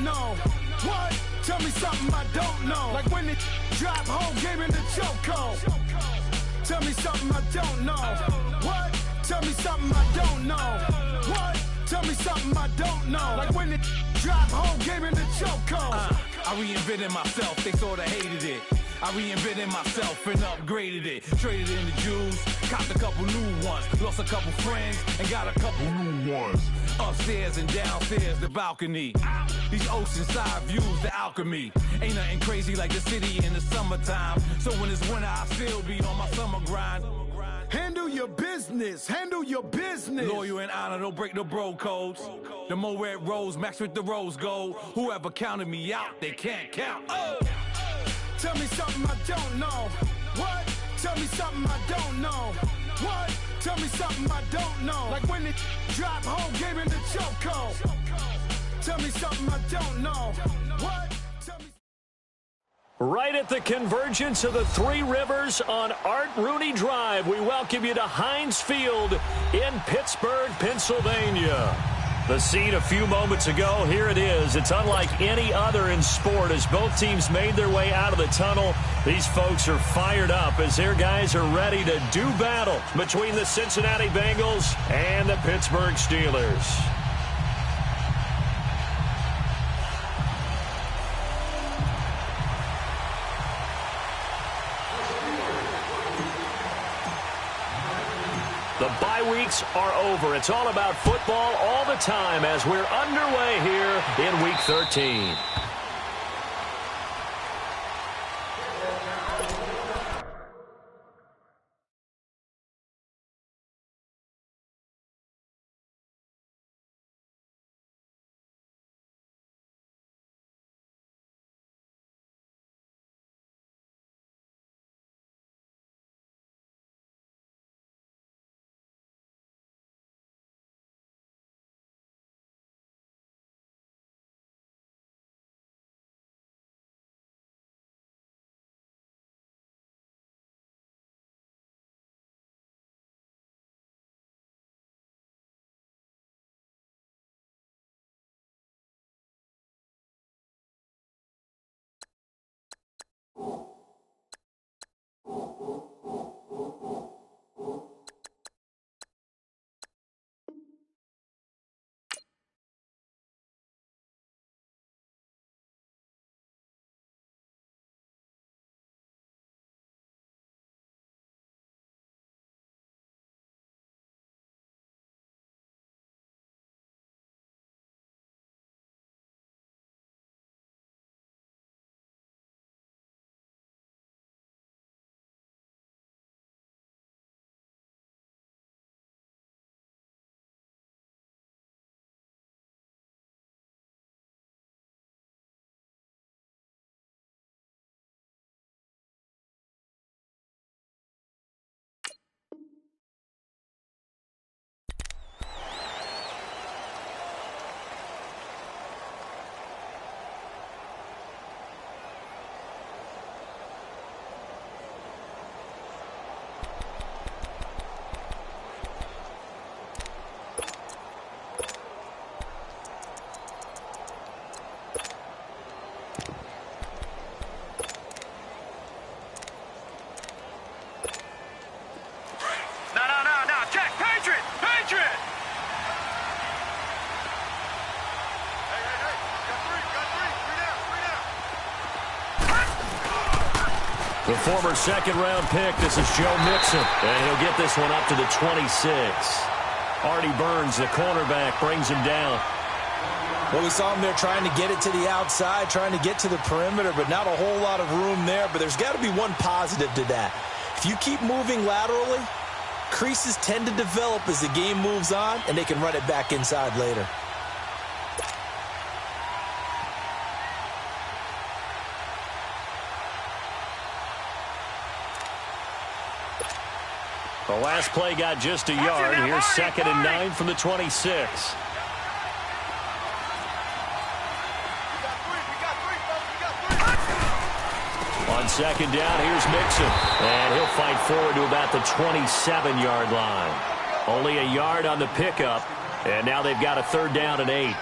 don't know. What? Tell me something I don't know. Like when it drop whole game in the chokehold. Tell me something I don't know. What? Tell me something I don't know. What? Tell me something I don't know. Like when it drop whole game in the chokehold. I reinvented myself, they sorta hated it. I reinvented myself and upgraded it. Traded in the Jews, copped a couple new ones. Lost a couple friends and got a couple new ones. Upstairs and downstairs, the balcony. These oceanside views, the alchemy. Ain't nothing crazy like the city in the summertime. So when it's winter, I still be on my summer grind. Handle your business, handle your business. Loyal and honor, don't break the bro codes. The more red rose, max with the rose gold. Whoever counted me out, they can't count. Oh! Tell me something I don't know. What? Tell me something I don't know. What? Tell me something I don't know. Like when it drop whole game in the chokehold. Tell me something I don't know. What? Tell me. Right at the convergence of the Three Rivers on Art Rooney Drive, we welcome you to Heinz Field in Pittsburgh, Pennsylvania. The scene a few moments ago, here it is. It's unlike any other in sport as both teams made their way out of the tunnel. These folks are fired up as their guys are ready to do battle between the Cincinnati Bengals and the Pittsburgh Steelers. The bye weeks are over. It's all about football all the time as we're underway here in Week 13. The former second-round pick, this is Joe Mixon, and he'll get this one up to the 26. Artie Burns, the cornerback, brings him down. Well, we saw him there trying to get it to the outside, trying to get to the perimeter, but not a whole lot of room there. But there's got to be one positive to that. If you keep moving laterally, creases tend to develop as the game moves on, and they can run it back inside later. The last play got just a yard. Here's 2nd and 9 from the 26. On 2nd down, here's Mixon. And he'll fight forward to about the 27-yard line. Only a yard on the pickup. And now they've got a 3rd down and 8.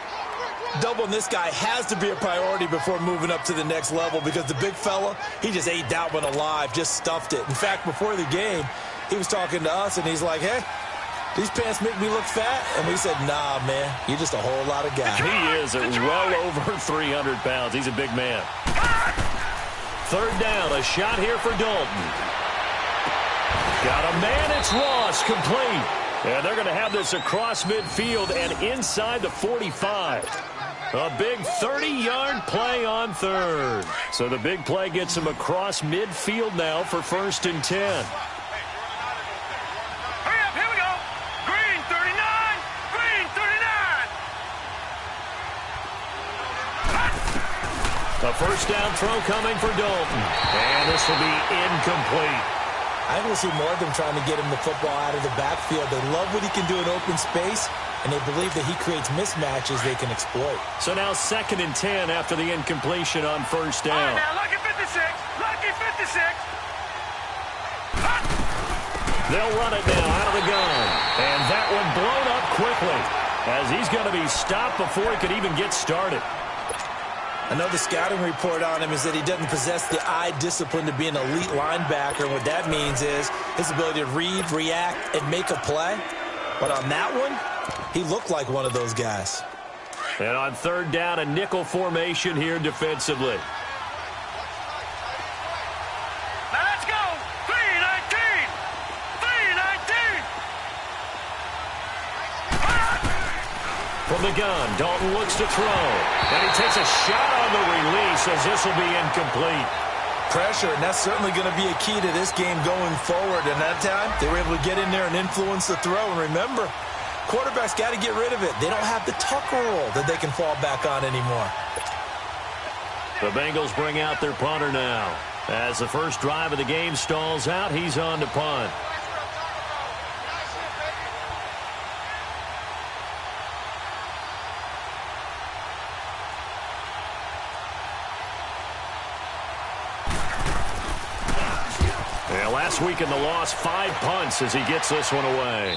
Doubling this guy has to be a priority before moving up to the next level because the big fella, he just ate that one alive, just stuffed it. In fact, before the game, he was talking to us, and he's like, hey, these pants make me look fat? And we said, nah, man, you're just a whole lot of guy. He is well over 300 pounds. He's a big man. Third down, a shot here for Dalton. Got a man, it's Ross, complete. And they're going to have this across midfield and inside the 45. A big 30-yard play on third. So the big play gets him across midfield now for 1st and 10. Hurry up, here we go. Green 39, green 39. A first down throw coming for Dalton. And this will be incomplete. I think we'll see more of them trying to get him the football out of the backfield. They love what he can do in open space, and they believe that he creates mismatches they can exploit. So now 2nd and 10 after the incompletion on first down. All right, now, lucky 56, lucky 56. They'll run it now out of the gun. And that one blown up quickly as he's going to be stopped before he could even get started. I know the scouting report on him is that he doesn't possess the eye discipline to be an elite linebacker. And what that means is his ability to read, react, and make a play. But on that one, he looked like one of those guys. And on third down, a nickel formation here defensively. Now let's go. 319, 319. From the gun, Dalton looks to throw. And he takes a shot on the release as this will be incomplete. Pressure, and that's certainly going to be a key to this game going forward. And that time, they were able to get in there and influence the throw. And remember, quarterbacks got to get rid of it. They don't have the tucker roll that they can fall back on anymore. The Bengals bring out their punter now. As the first drive of the game stalls out, he's on to punt. Last week in the loss, 5 punts as he gets this one away.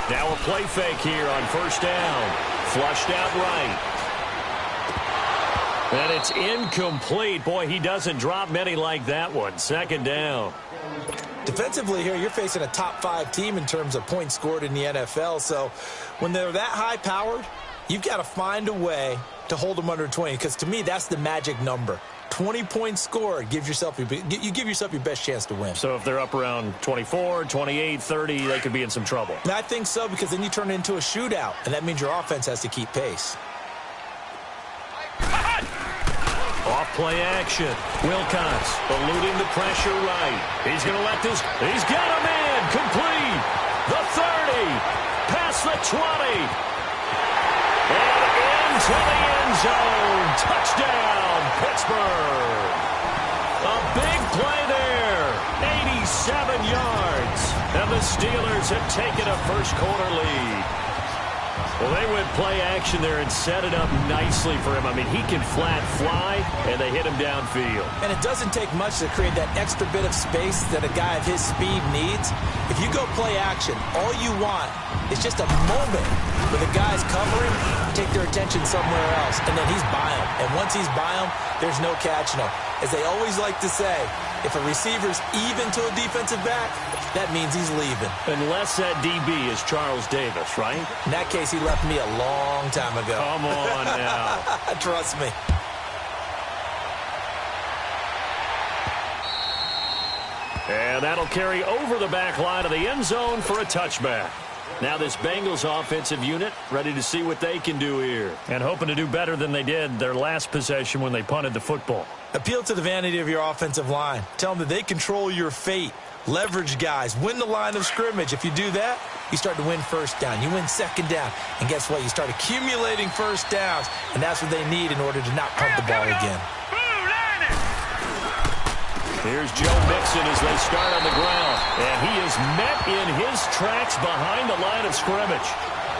Now a play fake here on first down. Flushed out right. And it's incomplete. Boy, he doesn't drop many like that one. 2nd down. Defensively here, you're facing a top 5 team in terms of points scored in the NFL. So when they're that high-powered, you've got to find a way to hold them under 20. Because to me, that's the magic number. 20 points scored, you give yourself your best chance to win. So if they're up around 24, 28, 30, they could be in some trouble. And I think so, because then you turn it into a shootout, and that means your offense has to keep pace. Off play action. Wilcox eluding the pressure right. He's going to let this. He's got a man. Complete. The 30. Past the 20. And into the end zone. Touchdown, Pittsburgh. A big play there. 87 yards. And the Steelers have taken a first-quarter lead. Well, they went play action there and set it up nicely for him. I mean, he can flat fly, and they hit him downfield. And it doesn't take much to create that extra bit of space that a guy of his speed needs. If you go play action, all you want is just a moment where the guy's covering, take their attention somewhere else, and then he's by him. And once he's by him, there's no catching him. As they always like to say, if a receiver's even to a defensive back, that means he's leaving. Unless that DB is Charles Davis, right? In that case, he left me a long time ago. Come on now. Trust me. And that'll carry over the back line of the end zone for a touchback. Now this Bengals offensive unit ready to see what they can do here. And hoping to do better than they did their last possession when they punted the football. Appeal to the vanity of your offensive line. Tell them that they control your fate. Leverage guys. Win the line of scrimmage. If you do that, you start to win first down. You win second down. And guess what? You start accumulating first downs. And that's what they need in order to not punt the ball again. Here's Joe Mixon as they start on the ground. And he is met in his tracks behind the line of scrimmage.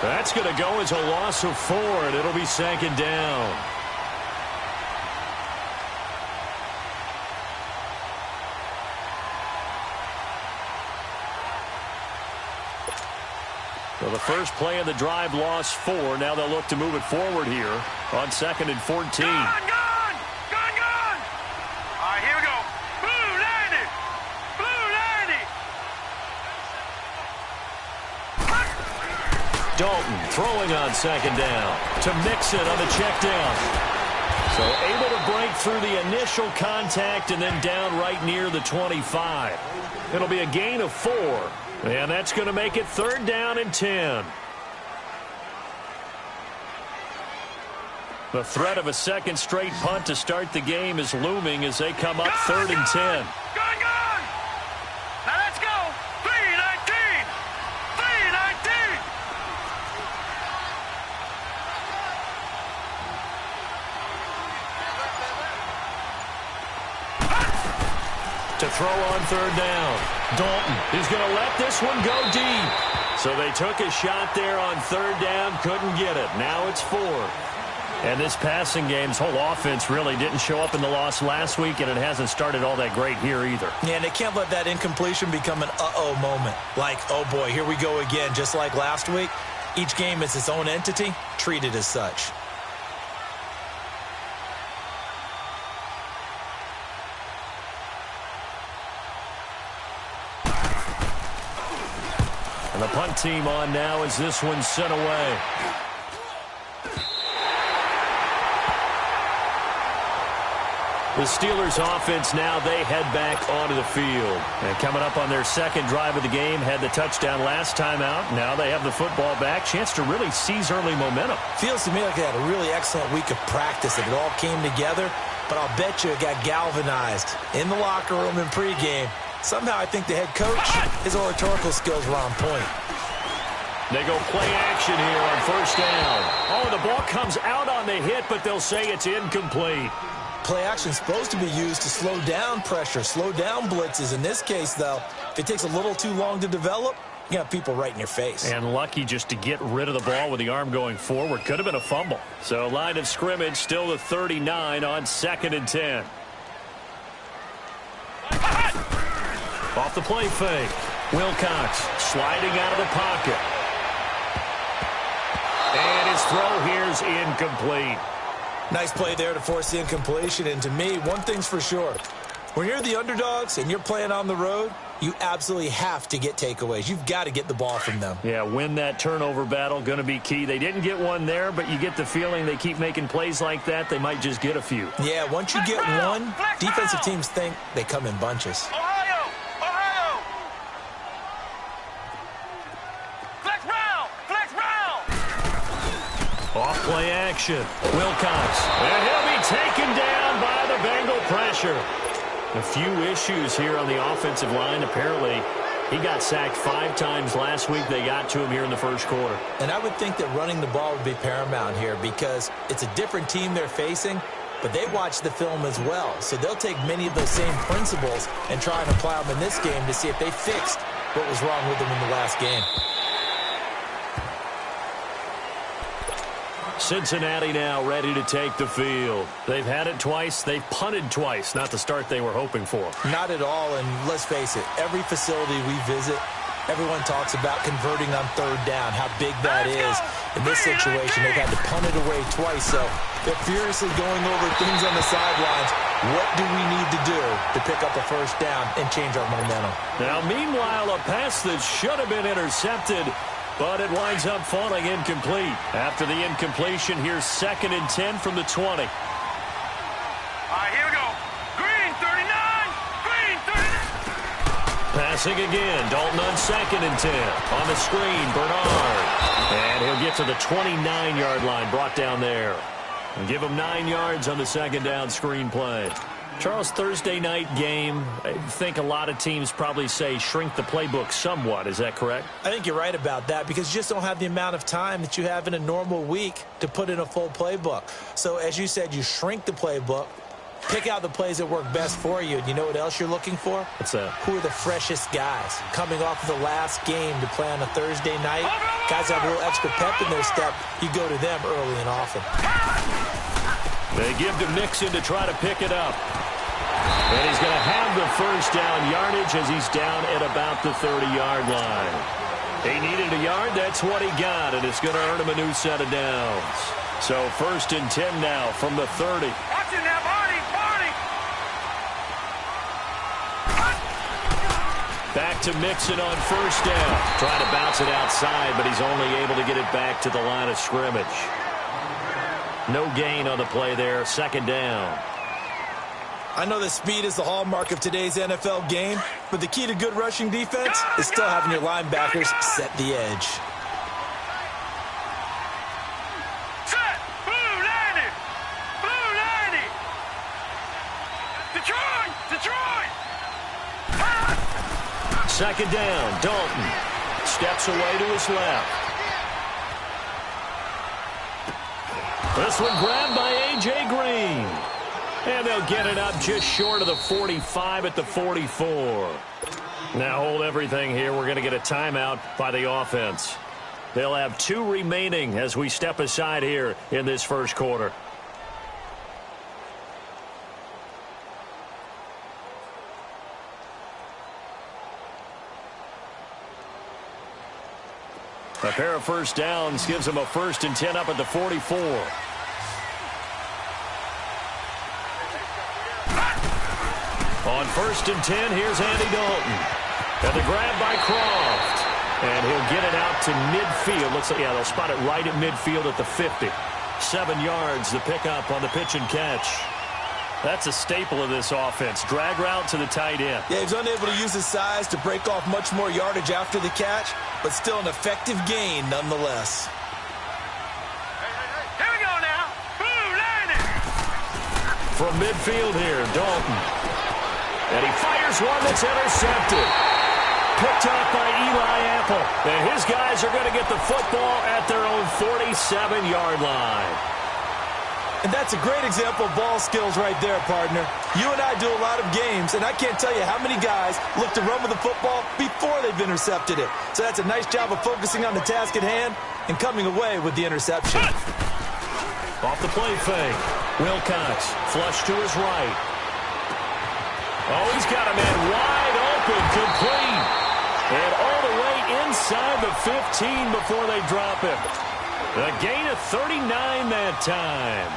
That's going to go as a loss of 4, and it'll be second down. So the first play of the drive lost 4. Now they'll look to move it forward here on 2nd and 14. Gone! All right, here we go. Blue 90! Blue 90! Dalton throwing on 2nd down to Mixon on the check down. So able to break through the initial contact and then down right near the 25. It'll be a gain of 4. And that's going to make it 3rd down and 10. The threat of a second straight punt to start the game is looming as they come up 3rd and 10. Gone! Now let's go! 3-19! 3-19! To throw on 3rd down. Dalton is going to let this one go deep. So they took a shot there on 3rd down, couldn't get it. Now it's 4. And this passing game's whole offense really didn't show up in the loss last week, and it hasn't started all that great here either. Yeah, and they can't let that incompletion become an uh-oh moment. Like, oh boy, here we go again, just like last week. Each game is its own entity, treated as such. And the punt team on now as this one's sent away. The Steelers offense now, they head back onto the field. And coming up on their second drive of the game, had the touchdown last time out. Now they have the football back. Chance to really seize early momentum. Feels to me like they had a really excellent week of practice. It all came together, but I'll bet you it got galvanized in the locker room in pregame. Somehow I think the head coach, his oratorical skills were on point. They go play action here on 1st down. Oh, the ball comes out on the hit, but they'll say it's incomplete. Play action is supposed to be used to slow down pressure, slow down blitzes. In this case, though, if it takes a little too long to develop, you got people right in your face. And lucky just to get rid of the ball with the arm going forward. Could have been a fumble. So line of scrimmage still the 39 on 2nd and 10. Off the play fake. Wilcox sliding out of the pocket. And his throw here's incomplete. Nice play there to force the incompletion. And to me, one thing's for sure. When you're the underdogs and you're playing on the road, you absolutely have to get takeaways. You've got to get the ball from them. Yeah, win that turnover battle, going to be key. They didn't get one there, but you get the feeling they keep making plays like that, they might just get a few. Yeah, once you get one, defensive teams think they come in bunches. Ohio! Flex round! Off play action. Wilcox. And he'll be taken down by the Bengal pressure. A few issues here on the offensive line. Apparently, he got sacked 5 times last week. They got to him here in the first quarter. And I would think that running the ball would be paramount here because it's a different team they're facing, but they watch the film as well. So they'll take many of those same principles and try and apply them in this game to see if they fixed what was wrong with them in the last game. Cincinnati now ready to take the field. They've had it twice. They've punted twice. Not the start they were hoping for. Not at all, and let's face it, every facility we visit, everyone talks about converting on 3rd down, how big that is. In this situation, they've had to punt it away twice, so they're furiously going over things on the sidelines. What do we need to do to pick up a 1st down and change our momentum? Now, meanwhile, a pass that should have been intercepted, but it winds up falling incomplete. After the incompletion, here's 2nd and 10 from the 20. All right, here we go. Green 39! Green 39! Passing again. Dalton on 2nd and 10. On the screen, Bernard. And he'll get to the 29-yard line, brought down there. And give him 9 yards on the 2nd down screen play. Charles, Thursday night game, I think a lot of teams probably say shrink the playbook somewhat. Is that correct? I think you're right about that because you just don't have the amount of time that you have in a normal week to put in a full playbook. So, as you said, you shrink the playbook, pick out the plays that work best for you. And you know what else you're looking for? What's that? Who are the freshest guys coming off of the last game to play on a Thursday night? Guys that have a little extra pep in their step. You go to them early and often. They give to Mixon to try to pick it up. And he's going to have the first down yardage as he's down at about the 30-yard line. He needed a yard. That's what he got, and it's going to earn him a new set of downs. So 1st and 10 now from the 30. Watch it now, Barney! Back to Mixon on 1st down. Trying to bounce it outside, but he's only able to get it back to the line of scrimmage. No gain on the play there. 2nd down. I know that speed is the hallmark of today's NFL game, but the key to good rushing defense is still having your linebackers set the edge. Set! Blue 90! Blue 90! Detroit! Detroit! 2nd down. Dalton steps away to his left. This one grabbed by A.J. Green. And they'll get it up just short of the 45 at the 44. Now hold everything here. We're going to get a timeout by the offense. They'll have 2 remaining as we step aside here in this first quarter. A pair of first downs gives them a 1st and 10 up at the 44. On 1st and 10, here's Andy Dalton. And the grab by Croft. And he'll get it out to midfield. Looks like, yeah, they'll spot it right at midfield at the 50. 7 yards, the pickup on the pitch and catch. That's a staple of this offense. Drag route to the tight end. Yeah, he's unable to use his size to break off much more yardage after the catch, but still an effective gain nonetheless. Here we go now. Blue 90! From midfield here, Dalton. And he fires one that's intercepted. Picked up by Eli Apple. And his guys are going to get the football at their own 47-yard line. And that's a great example of ball skills right there, partner. You and I do a lot of games, and I can't tell you how many guys look to run with the football before they've intercepted it. So that's a nice job of focusing on the task at hand and coming away with the interception. Off the play fake. Wilcox, flush to his right. Oh, he's got a man wide open, complete. And all the way inside the 15 before they drop him. A gain of 39 that time.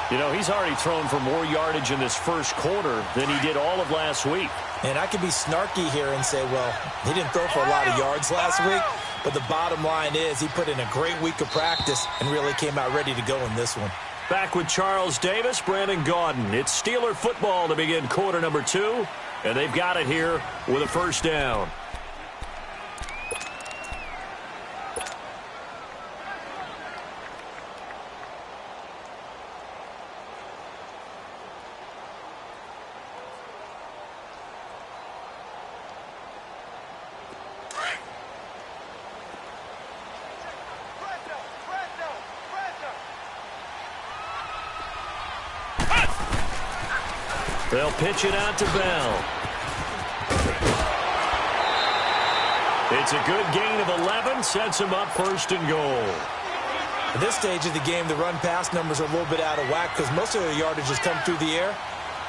You know, he's already thrown for more yardage in this first quarter than he did all of last week. And I could be snarky here and say, well, he didn't throw for a lot of yards last week, but the bottom line is he put in a great week of practice and really came out ready to go in this one. Back with Charles Davis, Brandon Gaudin. It's Steeler football to begin quarter number 2, and they've got it here with a first down. They'll pitch it out to Bell. It's a good gain of 11, sets him up 1st and goal. At this stage of the game, the run-pass numbers are a little bit out of whack because most of their yardage has come through the air.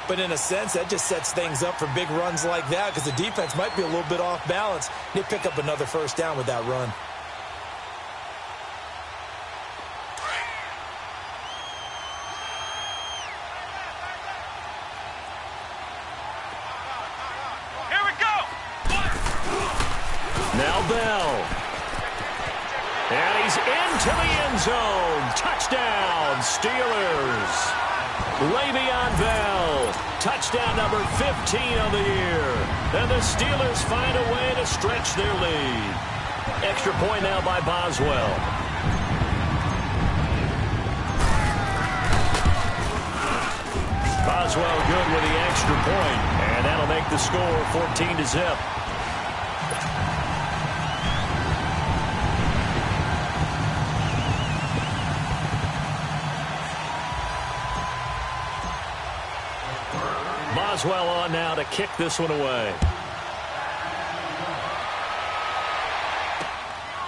But in a sense, that just sets things up for big runs like that because the defense might be a little bit off balance. They pick up another first down with that run. Now Bell. And he's into the end zone. Touchdown, Steelers. Le'Veon Bell. Touchdown number 15 of the year. And the Steelers find a way to stretch their lead. Extra point now by Boswell. Boswell good with the extra point, and that'll make the score 14-0. Boswell on now to kick this one away.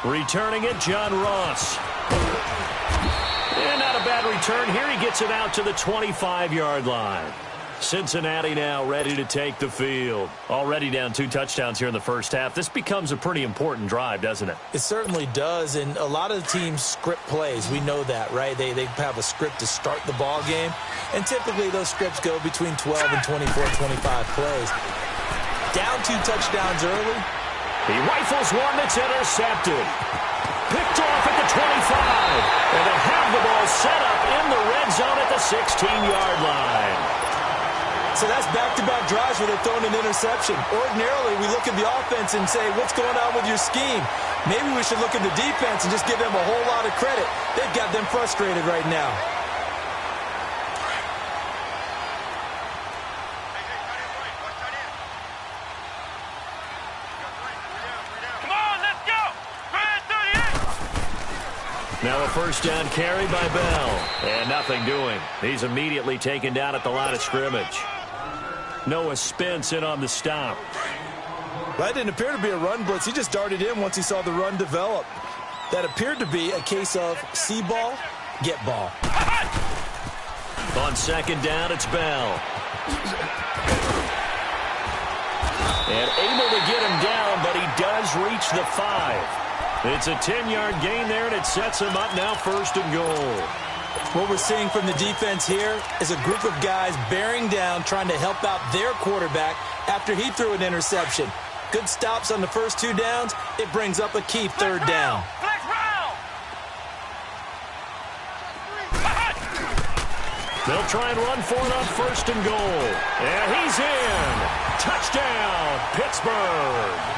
Returning it, John Ross. And not a bad return here. He gets it out to the 25-yard line. Cincinnati now ready to take the field. Already down 2 touchdowns here in the first half. This becomes a pretty important drive, doesn't it? It certainly does, and a lot of the teams script plays. We know that, right? They have a script to start the ball game, and typically those scripts go between 12 and 24, 25 plays. Down 2 touchdowns early. He rifles one that's intercepted. Picked off at the 25. And they have the ball set up in the red zone at the 16-yard line. So that's back-to-back drives where they're throwing an interception. Ordinarily, we look at the offense and say, what's going on with your scheme? Maybe we should look at the defense and just give them a whole lot of credit. They've got them frustrated right now. Now a first down carry by Bell. And nothing doing. He's immediately taken down at the line of scrimmage. Noah Spence in on the stop. That didn't appear to be a run blitz. He just darted in once he saw the run develop. That appeared to be a case of see ball, get ball. On second down, it's Bell. And able to get him down, but he does reach the 5. It's a 10-yard gain there, and it sets him up now 1st and goal. What we're seeing from the defense here is a group of guys bearing down, trying to help out their quarterback after he threw an interception. Good stops on the first 2 downs. It brings up a key 3rd down. They'll try and run for it on 1st and goal. And he's in. Touchdown, Pittsburgh.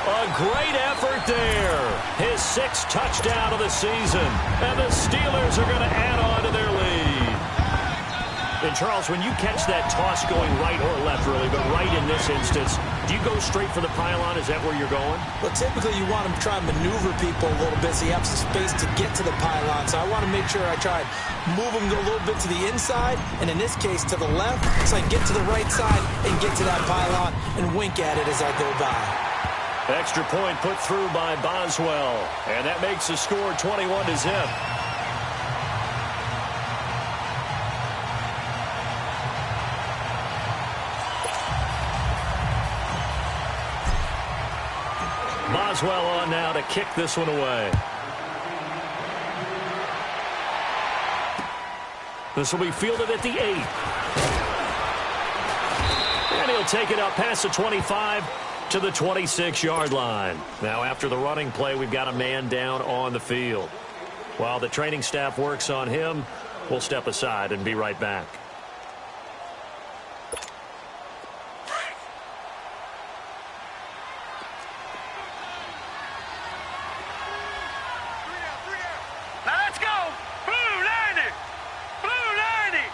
A great effort there. His 6th touchdown of the season. And the Steelers are going to add on to their lead. And, Charles, when you catch that toss going right or left, really, but right in this instance, do you go straight for the pylon? Is that where you're going? Well, typically you want to try and maneuver people a little bit so you have some space to get to the pylon. So I want to make sure I try and move them a little bit to the inside, and in this case to the left, so I get to the right side and get to that pylon and wink at it as I go by. Extra point put through by Boswell. And that makes the score 21-0. Boswell on now to kick this one away. This will be fielded at the 8. And he'll take it up past the 25 to the 26-yard line. Now, after the running play, we've got a man down on the field. While the training staff works on him, we'll step aside and be right back. Now let's go! Blue 90! Blue 90!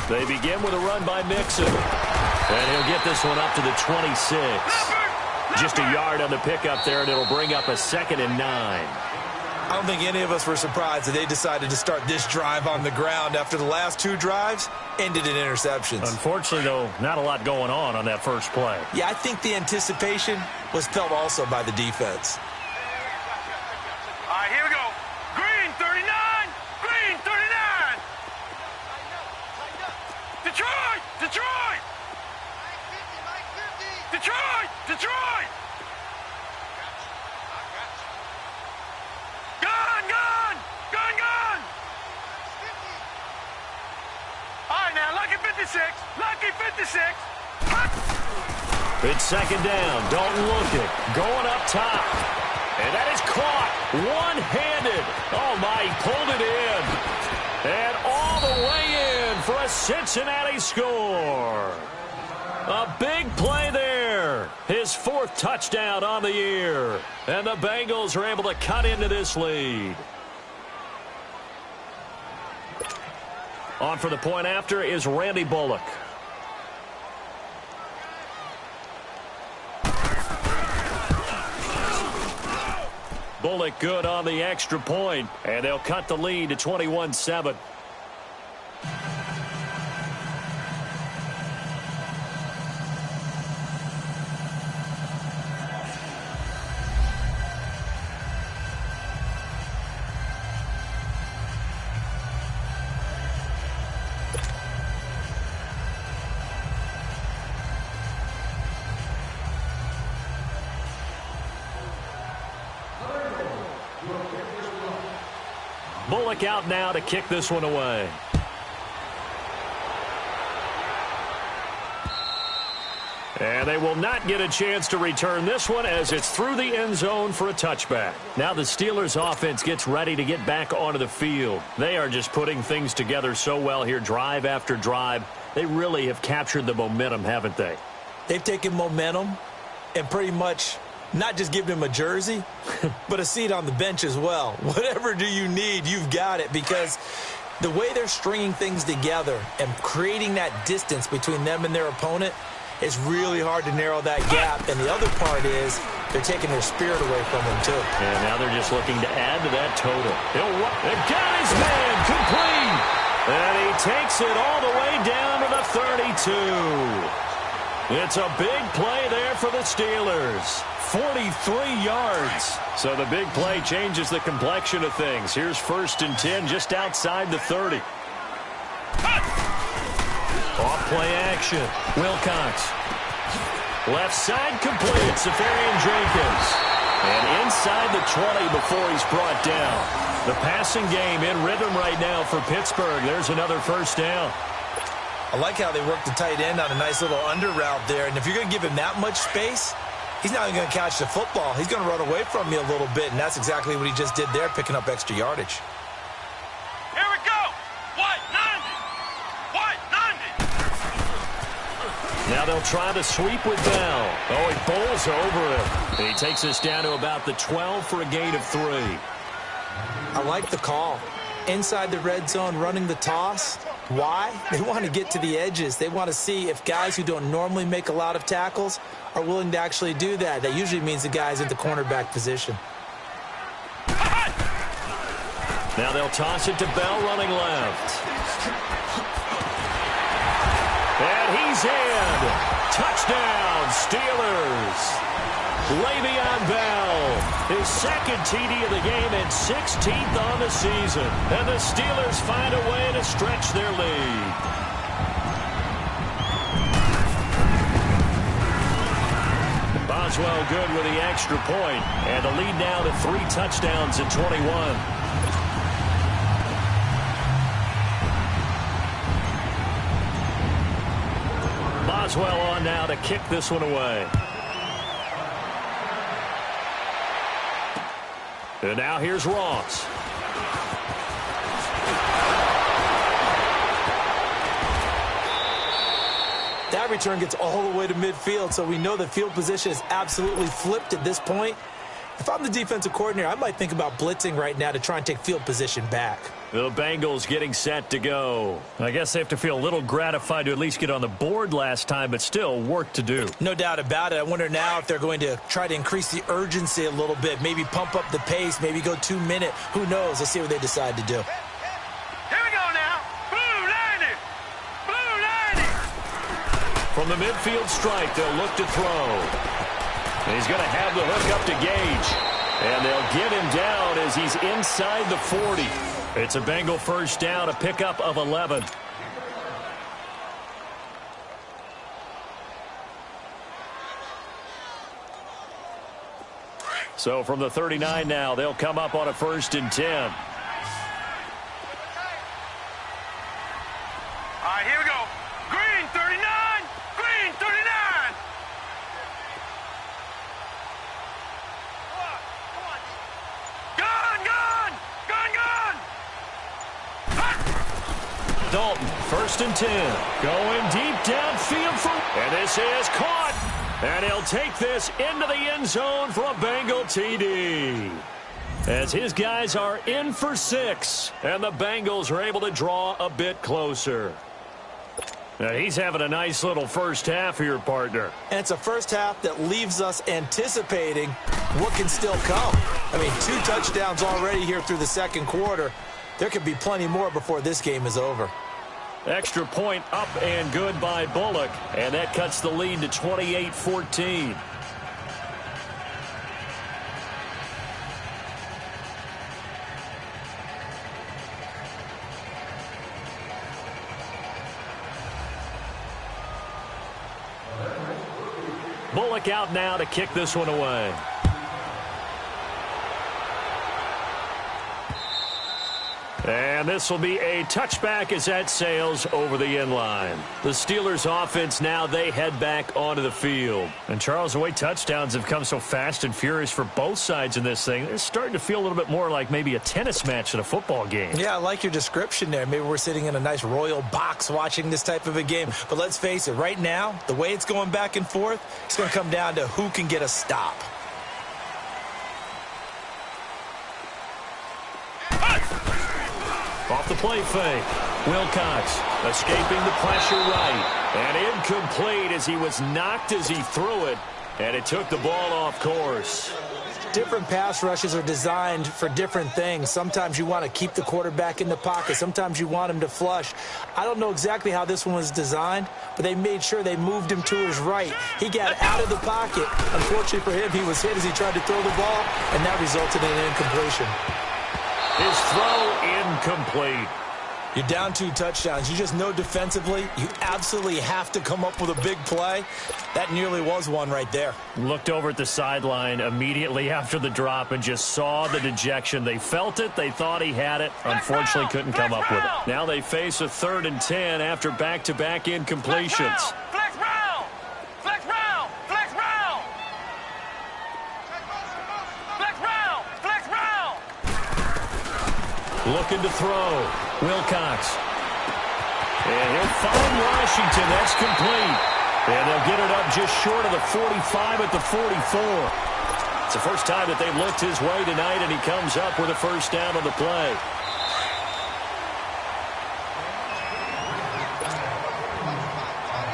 They begin with a run by Mixon. And he'll get this one up to the 26. Just a yard on the pickup there, and it'll bring up a 2nd and 9. I don't think any of us were surprised that they decided to start this drive on the ground after the last 2 drives ended in interceptions. Unfortunately, though, not a lot going on that first play. Yeah, I think the anticipation was felt also by the defense. All right, here we go. Green 39! Green 39! Detroit! Detroit! Detroit! Detroit! Gun! Gun! Gun! Gun! All right, now, lucky 56. Lucky 56. It's 2nd down. Dalton Lockett going up top. And that is caught one-handed. Oh, my, he pulled it in. And all the way in for a Cincinnati score. A big play there. His 4th touchdown on the year. And the Bengals are able to cut into this lead. On for the point after is Randy Bullock. Bullock good on the extra point, and they'll cut the lead to 21-7. Bullock out now to kick this one away. And they will not get a chance to return this one as it's through the end zone for a touchback. Now the Steelers offense gets ready to get back onto the field. They are just putting things together so well here, drive after drive. They really have captured the momentum, haven't they? They've taken momentum and pretty much not just given him a jersey, but a seat on the bench as well. Whatever do you need, you've got it, because the way they're stringing things together and creating that distance between them and their opponent, it's really hard to narrow that gap. And the other part is they're taking their spirit away from them, too. And now they're just looking to add to that total. They've got his man complete. And he takes it all the way down to the 32. It's a big play there for the Steelers. 43 yards. So the big play changes the complexion of things. Here's 1st and 10 just outside the 30. Off play action. Wilcox. Left side complete. Safarian Jenkins. And inside the 20 before he's brought down. The passing game in rhythm right now for Pittsburgh. There's another 1st down. I like how they work the tight end on a nice little under route there. And if you're going to give him that much space, he's not even going to catch the football. He's going to run away from you a little bit, and that's exactly what he just did there, picking up extra yardage. Here we go. White 90. White 90. Now they'll try to sweep with Bell. Oh, he bowls over him. And he takes us down to about the 12 for a gain of 3. I like the call. Inside the red zone, running the toss. Why? They want to get to the edges. They want to see if guys who don't normally make a lot of tackles are willing to actually do that. That usually means the guy's in the cornerback position. Now they'll toss it to Bell running left. And he's in. Touchdown, Steelers. Le'Veon Bell, his 2nd TD of the game and 16th on the season. And the Steelers find a way to stretch their lead. Boswell good with the extra point. And the lead now to 3 touchdowns at 21. Boswell on now to kick this one away. And now here's Ross. That return gets all the way to midfield, so we know the field position is absolutely flipped at this point. If I'm the defensive coordinator, I might think about blitzing right now to try and take field position back. The Bengals getting set to go. I guess they have to feel a little gratified to at least get on the board last time, but still work to do. No doubt about it. I wonder now if they're going to try to increase the urgency a little bit, maybe pump up the pace, maybe go 2-minute. Who knows? Let's see what they decide to do. Here we go now. Blue 90. Blue 90. From the midfield stripe, they'll look to throw. And he's going to have the hook up to Gage. And they'll get him down as he's inside the 40. It's a Bengal 1st down, a pickup of 11. So from the 39 now, they'll come up on a 1st and 10. All right, here we go. Green 39. Green 39. Come on. First and 10. Going deep downfield and this is caught. And he'll take this into the end zone for a Bengal TD. As his guys are in for 6. And the Bengals are able to draw a bit closer. Now he's having a nice little first half here, partner. And it's a first half that leaves us anticipating what can still come. I mean, 2 touchdowns already here through the second quarter. There could be plenty more before this game is over. Extra point up and good by Bullock. And that cuts the lead to 28-14. Bullock out now to kick this one away. And this will be a touchback as that sails over the end line. The Steelers offense now, they head back onto the field. And Charles, the way touchdowns have come so fast and furious for both sides in this thing, it's starting to feel a little bit more like maybe a tennis match than a football game. Yeah, I like your description there. Maybe we're sitting in a nice royal box watching this type of a game. But let's face it, right now, the way it's going back and forth, it's going to come down to who can get a stop. Off the play fake. Wilcox escaping the pressure right. And incomplete as he was knocked as he threw it. And it took the ball off course. Different pass rushes are designed for different things. Sometimes you want to keep the quarterback in the pocket. Sometimes you want him to flush. I don't know exactly how this one was designed, but they made sure they moved him to his right. He got out of the pocket. Unfortunately for him, he was hit as he tried to throw the ball, and that resulted in an incompletion. His throw incomplete. You're down 2 touchdowns. You just know defensively you absolutely have to come up with a big play. That nearly was one right there. Looked over at the sideline immediately after the drop and just saw the dejection. They felt it. They thought he had it. Unfortunately, couldn't come up with it. Now they face a 3rd and 10 after back-to-back incompletions. Flex round! Flex round! Flex round! Flex round! Flex round! Looking to throw. Wilcox. And he'll find Washington. That's complete. And they'll get it up just short of the 45 at the 44. It's the first time that they've looked his way tonight, and he comes up with a first down on the play.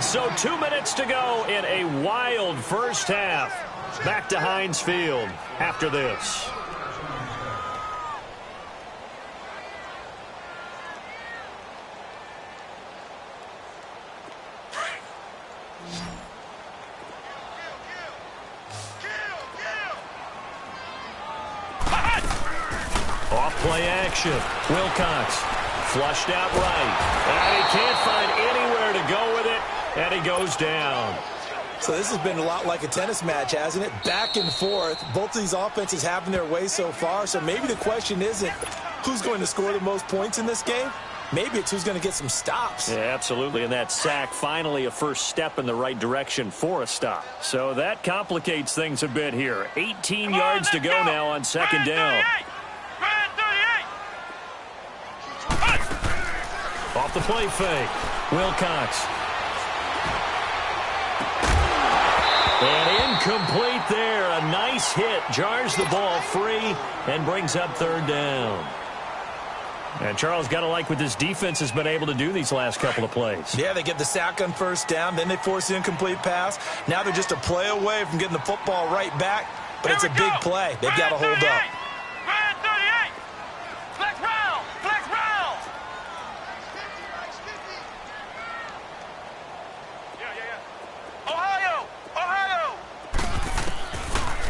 So 2 minutes to go in a wild first half. Back to Heinz Field after this. Off-play action. Wilcox flushed out right. And he can't find anywhere to go with it, and he goes down. So this has been a lot like a tennis match, hasn't it? Back and forth. Both of these offenses having their way so far. So maybe the question isn't who's going to score the most points in this game. Maybe it's who's going to get some stops. Yeah, absolutely. And that sack, finally a first step in the right direction for a stop. So that complicates things a bit here. 18 yards to go now on second down. Off the play fake. Wilcox. And incomplete there. A nice hit. Jars the ball free and brings up 3rd down. And Charles, got to like what this defense has been able to do these last couple of plays. Yeah, they get the sack on first down, then they force the incomplete pass. Now they're just a play away from getting the football right back, but it's a big play. They've got to hold up. Flex round! Flex round! Ohio! Ohio!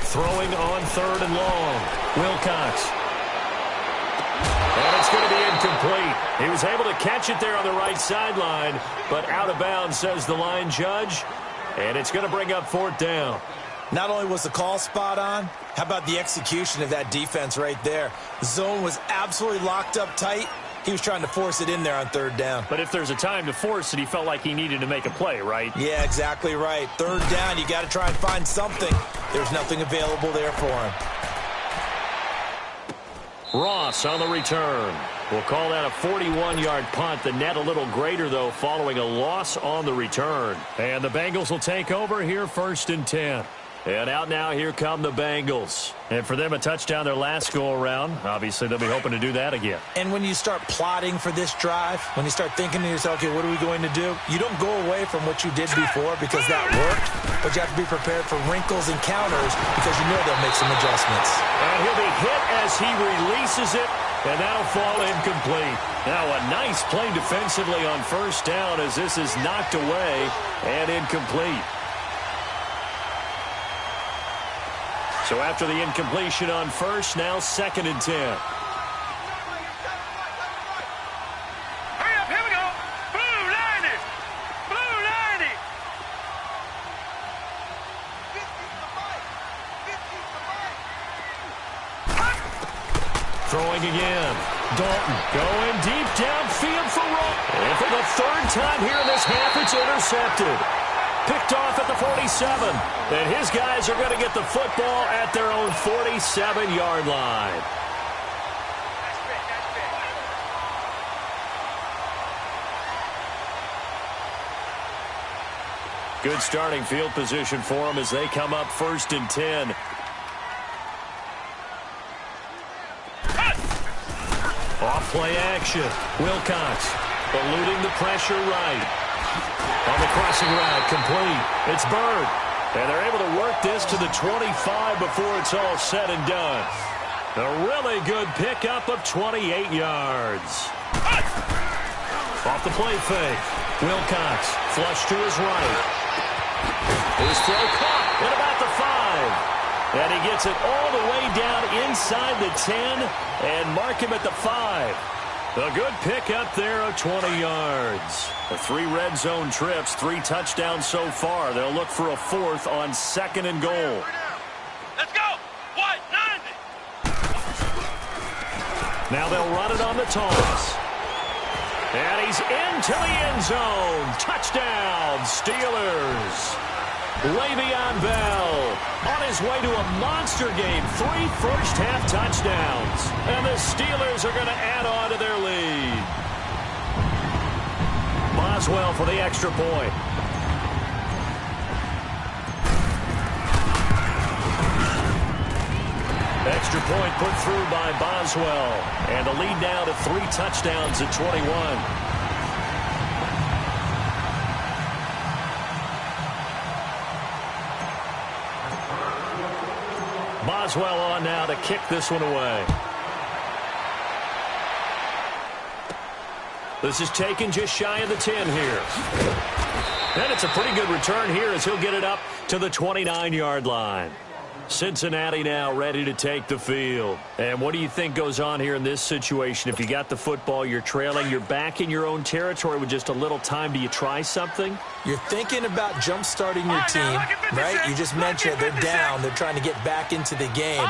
Throwing on 3rd and long. Wilcox. And it's going to be incomplete. He was able to catch it there on the right sideline, but out of bounds, says the line judge. And it's going to bring up 4th down. Not only was the call spot on, how about the execution of that defense right there? The zone was absolutely locked up tight. He was trying to force it in there on 3rd down. But if there's a time to force it, he felt like he needed to make a play, right? Yeah, exactly right. 3rd down, you got to try and find something. There's nothing available there for him. Ross on the return. We'll call that a 41-yard punt. The net a little greater, though, following a loss on the return. And the Bengals will take over here, 1st and 10. And out now, here come the Bengals. And for them, a touchdown their last go-around. Obviously, they'll be hoping to do that again. And when you start plotting for this drive, when you start thinking to yourself, okay, what are we going to do? You don't go away from what you did before because that worked, but you have to be prepared for wrinkles and counters because you know they'll make some adjustments. And he'll be hit as he releases it, and that'll fall incomplete. Now, a nice play defensively on 1st down as this is knocked away and incomplete. So after the incompletion on 1st, now 2nd and 10. Hurry up, here we go. Blue line it. Blue line it. Throwing again. Dalton going deep downfield for Rowe. And for the 3rd time here in this half, it's intercepted. Picked off at the 47. And his guys are going to get the football at their own 47-yard line. Good starting field position for them as they come up 1st and 10. Off play action. Wilcox eluding the pressure right. On the crossing route, complete. It's Bird. And they're able to work this to the 25 before it's all said and done. A really good pickup of 28 yards. Off the play fake. Wilcox flush to his right. His throw caught at about the 5. And he gets it all the way down inside the 10 and mark him at the 5. A good pickup there of 20 yards. The 3 red zone trips, 3 touchdowns so far. They'll look for a 4th on 2nd and goal. Let's go. White 90. Now they'll run it on the toss. And he's into the end zone. Touchdown, Steelers. Le'Veon Bell on his way to a monster game. 3 first-half touchdowns. And the Steelers are going to add on to their lead. Boswell for the extra point. Extra point put through by Boswell. And the lead now to 3 touchdowns at 21. Boswell on now to kick this one away. This is taken just shy of the 10 here. And it's a pretty good return here as he'll get it up to the 29-yard line. Cincinnati now ready to take the field. And what do you think goes on here in this situation? If you got the football, you're trailing, you're back in your own territory with just a little time. Do you try something? You're thinking about jump-starting your team, right? You just mentioned they're down. They're trying to get back into the game.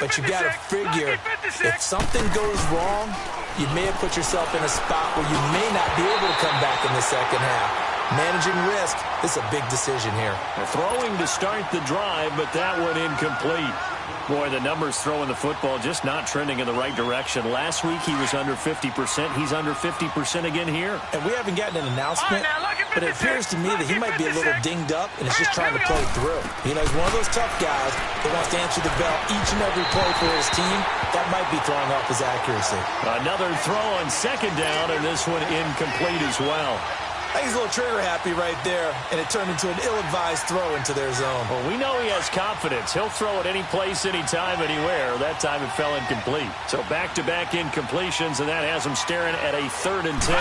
But you got to figure if something goes wrong, you may have put yourself in a spot where you may not be able to come back in the second half. Managing risk, this is a big decision here. Throwing to start the drive, but that one incomplete. Boy, the numbers throwing the football just not trending in the right direction. Last week he was under 50%. He's under 50% again here. And we haven't gotten an announcement, but it appears to me that he might be a little dinged up and is just trying to play through. You know, he's one of those tough guys that wants to answer the bell each and every play for his team. That might be throwing off his accuracy. Another throw on 2nd down, and this one incomplete as well. I think he's a little trigger happy right there, and it turned into an ill-advised throw into their zone. Well, we know he has confidence. He'll throw it any place, anytime, anywhere. That time it fell incomplete. So back-to-back incompletions, and that has him staring at a 3rd and 10.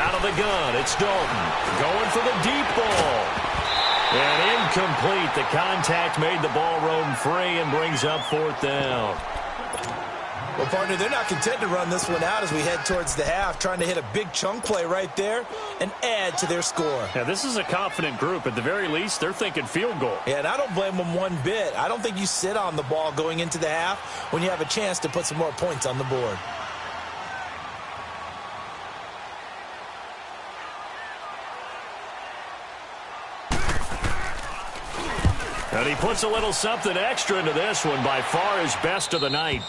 Out of the gun, it's Dalton going for the deep ball. And incomplete. The contact made the ball roam free and brings up 4th down. Well, partner, they're not content to run this one out as we head towards the half, trying to hit a big chunk play right there and add to their score. Yeah, this is a confident group. At the very least, they're thinking field goal. Yeah, and I don't blame them one bit. I don't think you sit on the ball going into the half when you have a chance to put some more points on the board. And he puts a little something extra into this one, by far his best of the night.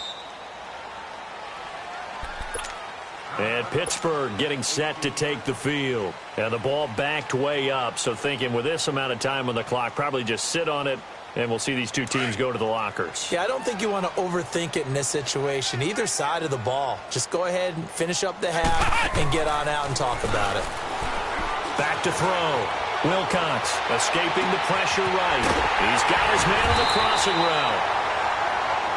And Pittsburgh getting set to take the field. And the ball backed way up. So thinking with this amount of time on the clock, probably just sit on it, and we'll see these two teams go to the lockers. Yeah, I don't think you want to overthink it in this situation. Either side of the ball. Just go ahead and finish up the half and get on out and talk about it. Back to throw. Wilcox escaping the pressure right. He's got his man on the crossing route.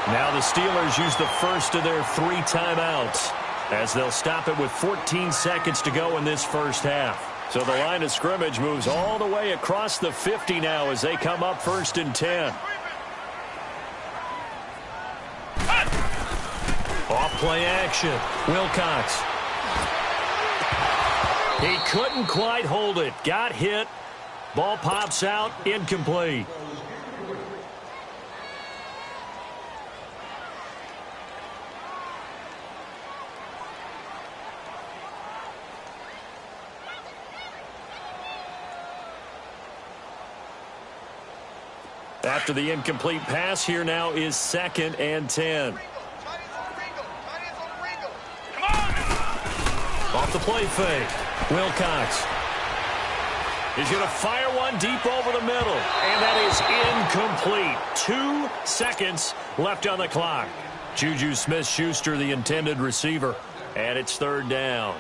Now the Steelers use the first of their 3 timeouts, as they'll stop it with 14 seconds to go in this first half. So the line of scrimmage moves all the way across the 50 now as they come up 1st and 10. Off play action. Wilcox. He couldn't quite hold it. Got hit. Ball pops out. Incomplete. After the incomplete pass, here now is 2nd and 10. Off the play fake. Wilcox. He's going to fire one deep over the middle. And that is incomplete. 2 seconds left on the clock. Juju Smith-Schuster, the intended receiver. And it's 3rd down.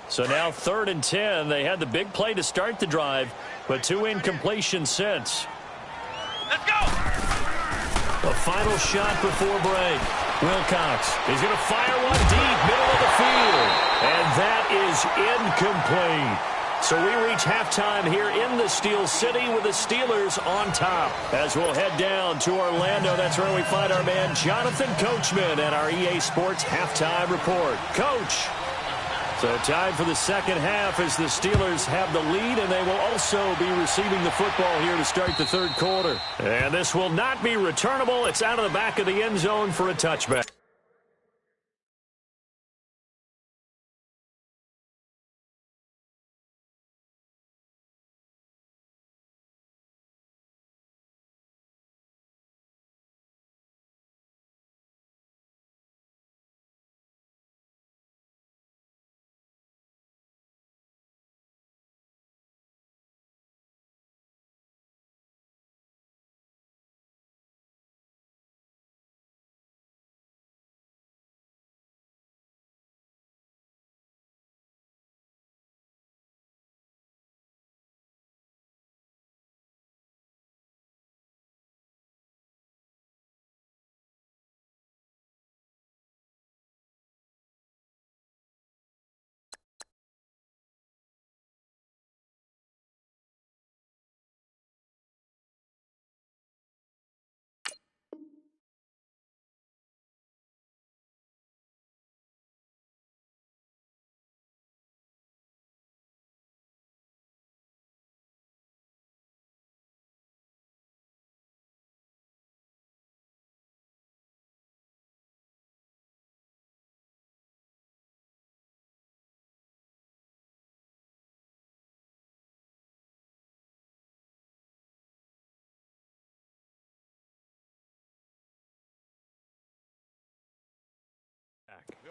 So now 3rd and 10. They had the big play to start the drive, but 2 incompletions since. Let's go! The final shot before break. Wilcox. He's going to fire one deep, middle of the field. And that is incomplete. So we reach halftime here in the Steel City with the Steelers on top. As we'll head down to Orlando, that's where we find our man Jonathan Coachman at our EA Sports Halftime Report. Coach. So time for the second half as the Steelers have the lead, and they will also be receiving the football here to start the 3rd quarter. And this will not be returnable. It's out of the back of the end zone for a touchback.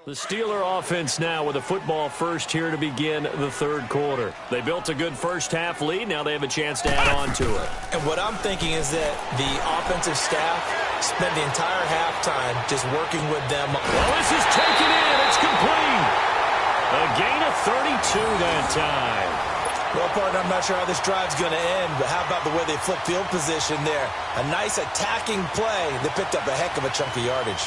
The Steeler offense now with a football first here to begin the 3rd quarter. They built a good first half lead. Now they have a chance to add on to it. And what I'm thinking is that the offensive staff spent the entire halftime just working with them. Well, this is taken in. It's complete. A gain of 32 that time. Well, partner, I'm not sure how this drive's going to end, but how about the way they flip field position there? A nice attacking play. They picked up a heck of a chunk of yardage.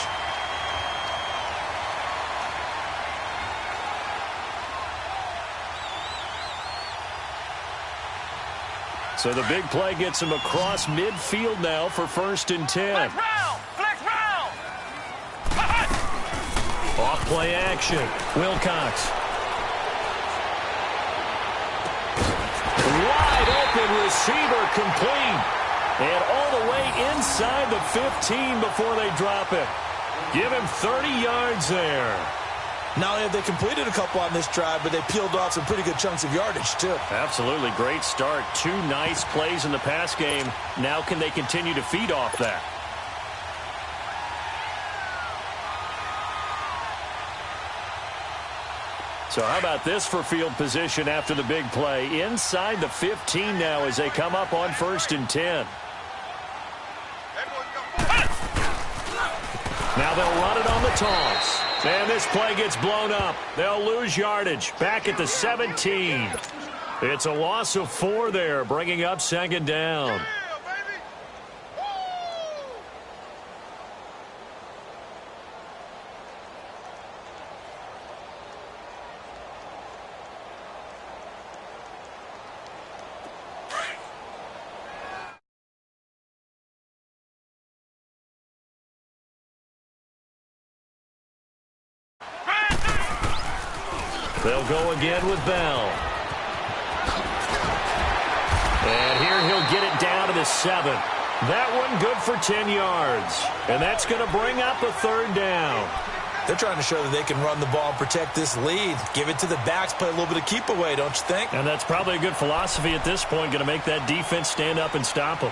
So the big play gets him across midfield now for 1st and 10. Flex round! Off play action. Wilcox. Wide open receiver complete. And all the way inside the 15 before they drop it. Give him 30 yards there. Not only have they completed a couple on this drive, but they peeled off some pretty good chunks of yardage, too. Absolutely. Great start. 2 nice plays in the pass game. Now can they continue to feed off that? So how about this for field position after the big play? Inside the 15 now as they come up on 1st and 10. Now they'll run it on the toss. And this play gets blown up. They'll lose yardage. Back at the 17. It's a loss of 4 there, bringing up 2nd down. They'll go again with Bell. And here he'll get it down to the 7. That one good for 10 yards. And that's going to bring up a 3rd down. They're trying to show that they can run the ball and protect this lead. Give it to the backs, play a little bit of keep away, don't you think? And that's probably a good philosophy at this point, going to make that defense stand up and stop them.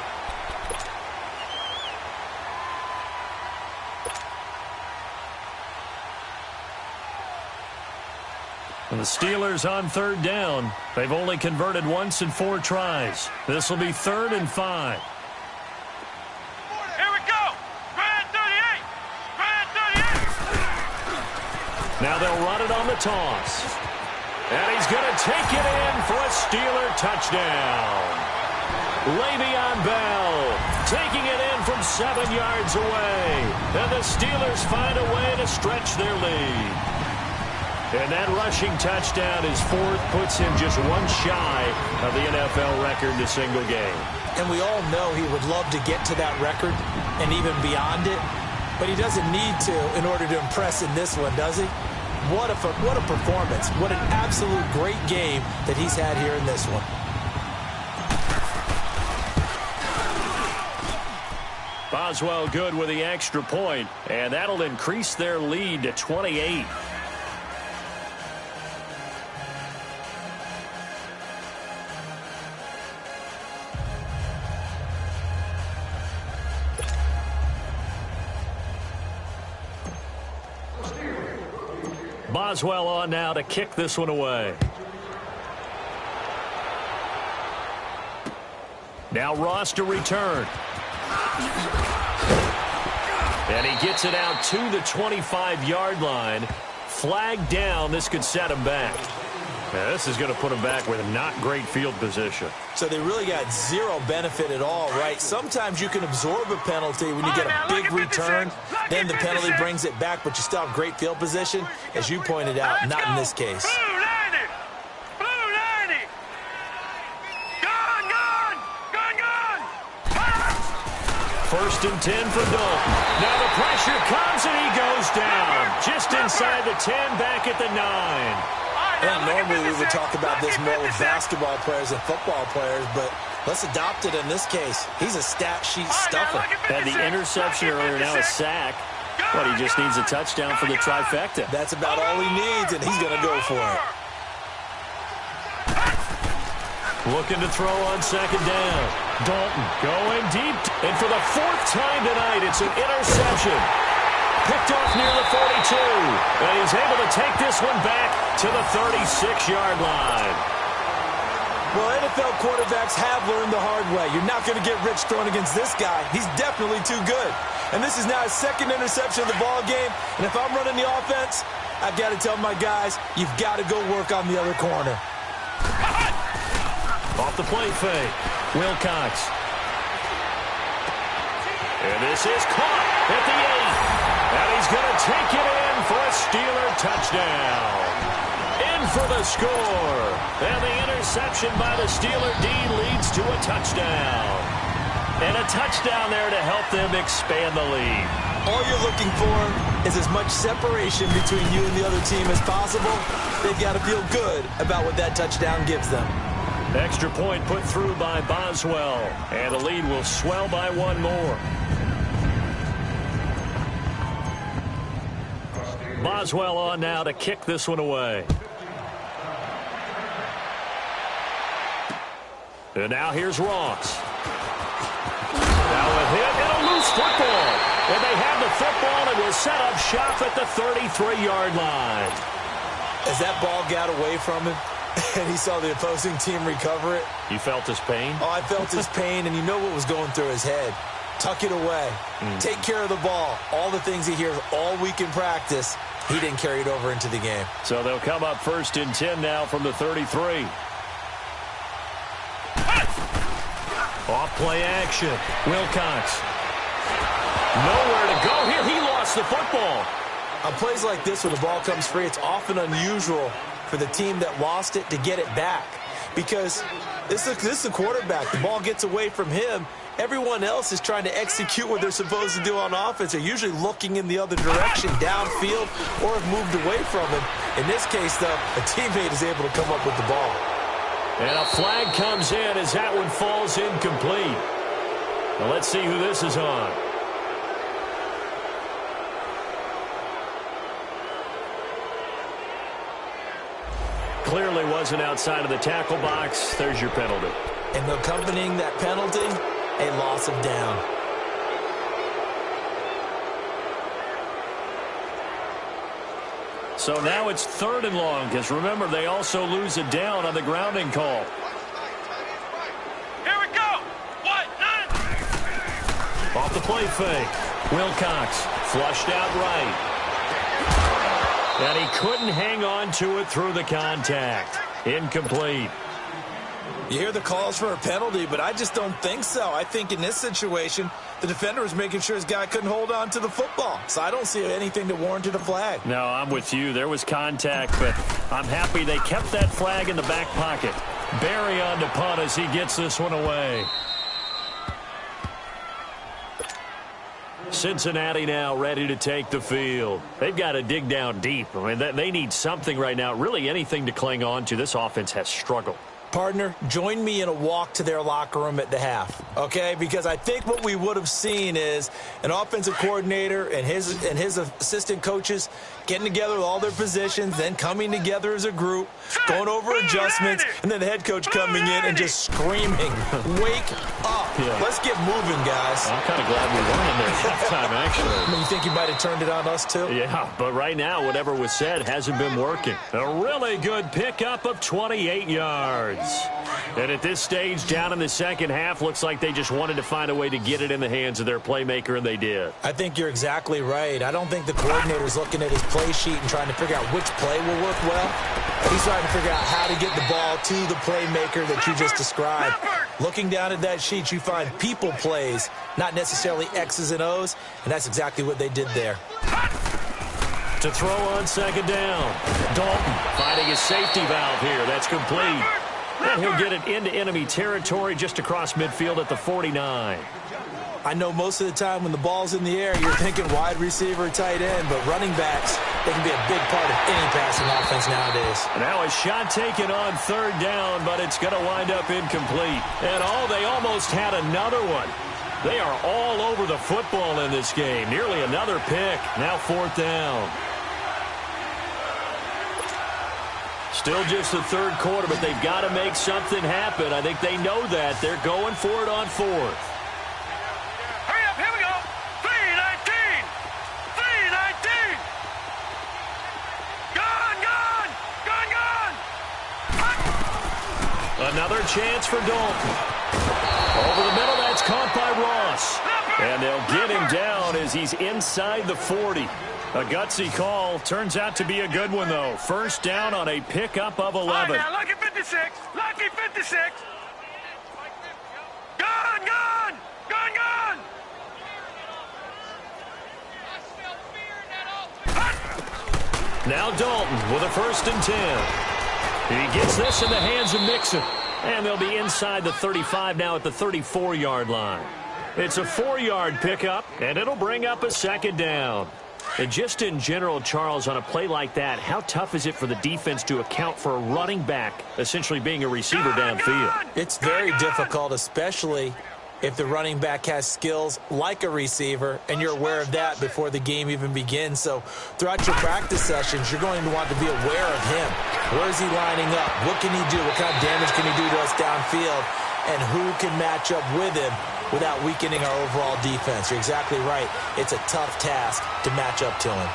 And the Steelers on 3rd down. They've only converted once in 4 tries. This will be 3rd and 5. Here we go. Grand 38. Grand 38. Now they'll run it on the toss. And he's going to take it in for a Steeler touchdown. Le'Veon Bell taking it in from 7 yards away. And the Steelers find a way to stretch their lead. And that rushing touchdown is 4th, puts him just 1 shy of the NFL record in a single game. And we all know he would love to get to that record and even beyond it, but he doesn't need to in order to impress in this one, does he? What a performance. What an absolute great game that he's had here in this one. Boswell good with the extra point, and that'll increase their lead to 28. Boswell on now to kick this one away. Now Ross to return. And he gets it out to the 25-yard line. Flag down. This could set him back. Now, this is going to put him back with not great field position. So they really got 0 benefit at all, right? Sometimes you can absorb a penalty when you get a big return. Then the penalty brings it back, but you still have great field position. As you pointed out, not in this case. Blue 90. Blue 90. Gone, gone. Gone, gone. 1st and 10 for Dalton. Now the pressure comes and he goes down. Just inside the 10, back at the 9. And normally we would talk about this more with basketball players and football players, but let's adopt it in this case. He's a stat sheet stuffer. Had the interception earlier, now a sack. But he just needs a touchdown for the trifecta. That's about all he needs, and he's going to go for it. Looking to throw on 2nd down. Dalton going deep. And for the 4th time tonight, it's an interception. Picked off near the 42. And he's able to take this one back to the 36-yard line. Well, NFL quarterbacks have learned the hard way. You're not going to get rich throwing against this guy. He's definitely too good. And this is now his 2nd interception of the ball game. And if I'm running the offense, I've got to tell my guys, you've got to go work on the other corner. Off the play fake. Wilcox. And this is caught at the 8. And he's going to take it in for a Steeler touchdown. In for the score. And the interception by the Steeler D leads to a touchdown. And a touchdown there to help them expand the lead. All you're looking for is as much separation between you and the other team as possible. They've got to feel good about what that touchdown gives them. Extra point put through by Boswell. And the lead will swell by 1 more. Boswell on now to kick this one away. And now here's Ross. Now a hit and a loose football. And they have the football and will set up shop at the 33-yard line. As that ball got away from him and he saw the opposing team recover it. You felt his pain? Oh, I felt his pain, and you know what was going through his head. Tuck it away. Take care of the ball. All the things he hears all week in practice, he didn't carry it over into the game. So they'll come up 1st and 10 now from the 33. Off play action. Wilcox. Nowhere to go here. He lost the football. On plays like this, when the ball comes free, it's often unusual for the team that lost it to get it back. Because this is a quarterback. The ball gets away from him. Everyone else is trying to execute what they're supposed to do on offense. They're usually looking in the other direction, downfield, or have moved away from him. In this case, though, a teammate is able to come up with the ball. And a flag comes in as that one falls incomplete. Now let's see who this is on. Clearly wasn't outside of the tackle box. There's your penalty. And accompanying that penalty, a loss of down. So now it's 3rd and long, because remember, they also lose a down on the grounding call. Here we go. What? Off the play fake. Wilcox flushed out right. And he couldn't hang on to it through the contact. Incomplete. You hear the calls for a penalty, but I just don't think so. I think in this situation, the defender was making sure his guy couldn't hold on to the football. So I don't see anything that warranted a flag. No, I'm with you. There was contact, but I'm happy they kept that flag in the back pocket. Barry on to punt as he gets this one away. Cincinnati now ready to take the field. They've got to dig down deep. I mean, they need something right now, really anything to cling on to. This offense has struggled. Partner, join me in a walk to their locker room at the half, okay? Because I think what we would have seen is an offensive coordinator and his assistant coaches getting together with all their positions, then coming together as a group, going over adjustments, and then the head coach coming in and just screaming, wake up. Yeah. Let's get moving, guys. I'm kind of glad we weren't in there halftime, actually. I mean, you think you might have turned it on us, too? Yeah, but right now, whatever was said hasn't been working. A really good pickup of 28 yards. And at this stage, down in the second half, looks like they just wanted to find a way to get it in the hands of their playmaker, and they did. I think you're exactly right. I don't think the coordinator's looking at his play sheet and trying to figure out which play will work well. He's trying to figure out how to get the ball to the playmaker that you just described. Looking down at that sheet, you find people plays, not necessarily X's and O's, and that's exactly what they did there. To throw on second down. Dalton finding his safety valve here. That's complete. And he'll get it into enemy territory just across midfield at the 49. I know most of the time when the ball's in the air, you're thinking wide receiver, tight end, but running backs, they can be a big part of any passing offense nowadays. Now a shot taken on 3rd down, but it's going to wind up incomplete. And they almost had another one. They are all over the football in this game. Nearly another pick. Now 4th down. Still just the 3rd quarter, but they've got to make something happen. I think they know that. They're going for it on 4th. Hurry up, here we go. 3-19. 3-19. Gone, gone. Gone, gone. Another chance for Dalton. Over the middle, that's caught by Ross. And they'll get him down as he's inside the 40. A gutsy call. Turns out to be a good one, though. 1st down on a pickup of 11. Now, lucky 56. Lucky 56. Gone, gone. Gone, gone. Now Dalton with a 1st and 10. He gets this in the hands of Mixon. And they'll be inside the 35 now at the 34-yard line. It's a 4-yard pickup, and it'll bring up a 2nd down. And just in general, Charles, on a play like that, how tough is it for the defense to account for a running back essentially being a receiver downfield? It's very difficult, especially if the running back has skills like a receiver, and you're aware of that before the game even begins. So throughout your practice sessions, you're going to want to be aware of him. Where is he lining up? What can he do? What kind of damage can he do to us downfield? And who can match up with him without weakening our overall defense? You're exactly right. It's a tough task to match up to him.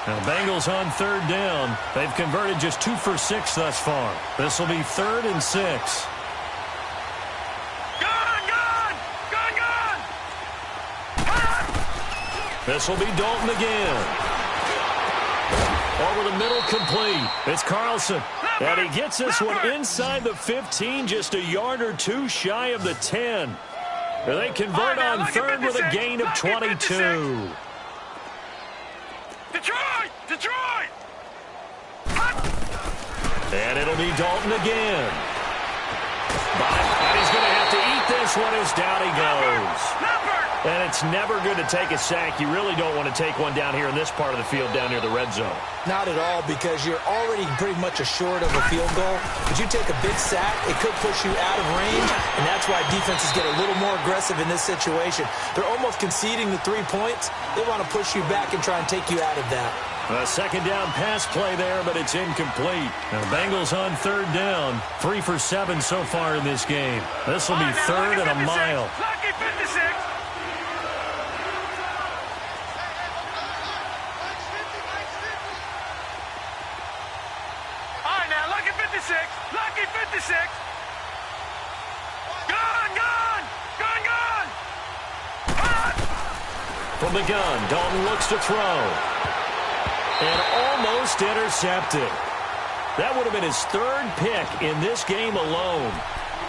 Now, Bengals on third down. They've converted just 2 for 6 thus far. This will be 3rd and 6. This will be Dalton again. Over the middle, complete. It's Carlson. And he gets this one inside the 15, just a yard or two shy of the 10. They convert on third with a gain of 22. Detroit! And it'll be Dalton again. And he's going to have to eat this one as down he goes. And it's never good to take a sack. You really don't want to take one down here in this part of the field down near the red zone. Not at all, because you're already pretty much assured of a field goal. But you take a big sack, it could push you out of range, and that's why defenses get a little more aggressive in this situation. They're almost conceding the 3 points. They want to push you back and try and take you out of that. A second down pass play there, but it's incomplete. Now, Bengals on third down. 3 for 7 so far in this game. This will be 3rd and a mile. Lucky 56. Lucky 56. Gun. From the gun, Dalton looks to throw. And almost intercepted. That would have been his 3rd pick in this game alone.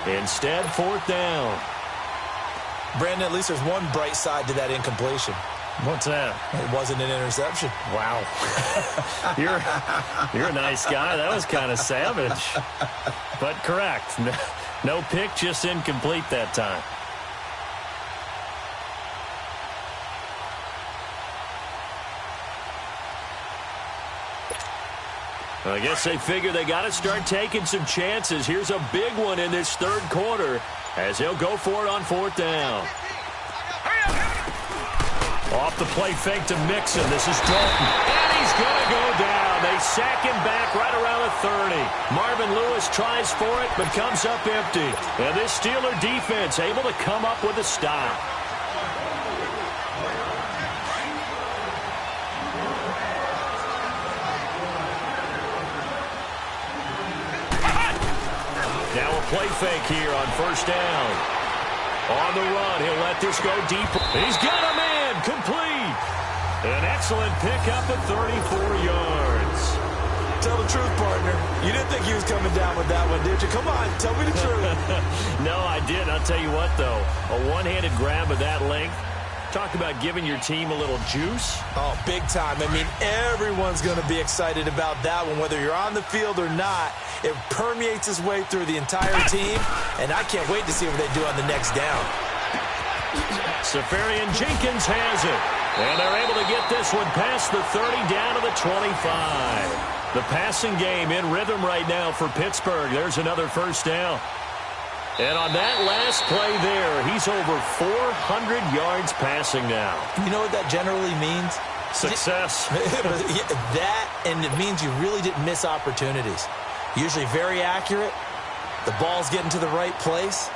Instead, 4th down. Brandon, at least there's one bright side to that incompletion. What's that? It wasn't an interception. Wow. You're a nice guy. That was kind of savage. But correct. No pick, just incomplete that time. I guess they figure they got to start taking some chances. Here's a big one in this 3rd quarter as he'll go for it on 4th down. Off the play fake to Mixon. This is Dalton. And he's going to go down. They sack him back right around the 30. Marvin Lewis tries for it, but comes up empty. And this Steeler defense able to come up with a stop. Now a play fake here on 1st down. On the run, he'll let this go deep. He's got a man. Complete. An excellent pickup of 34 yards. Tell the truth, partner. You didn't think he was coming down with that one, did you? Come on, tell me the truth. No, I did. I'll tell you what, though. A one-handed grab of that length. Talk about giving your team a little juice. Oh, big time. I mean, everyone's going to be excited about that one, whether you're on the field or not. It permeates its way through the entire team, and I can't wait to see what they do on the next down. Safarian Jenkins has it. And they're able to get this one past the 30 down to the 25. The passing game in rhythm right now for Pittsburgh. There's another 1st down. And on that last play there, he's over 400 yards passing now. You know what that generally means? Success. That, and it means you really didn't miss opportunities. Usually very accurate. The ball's getting to the right place.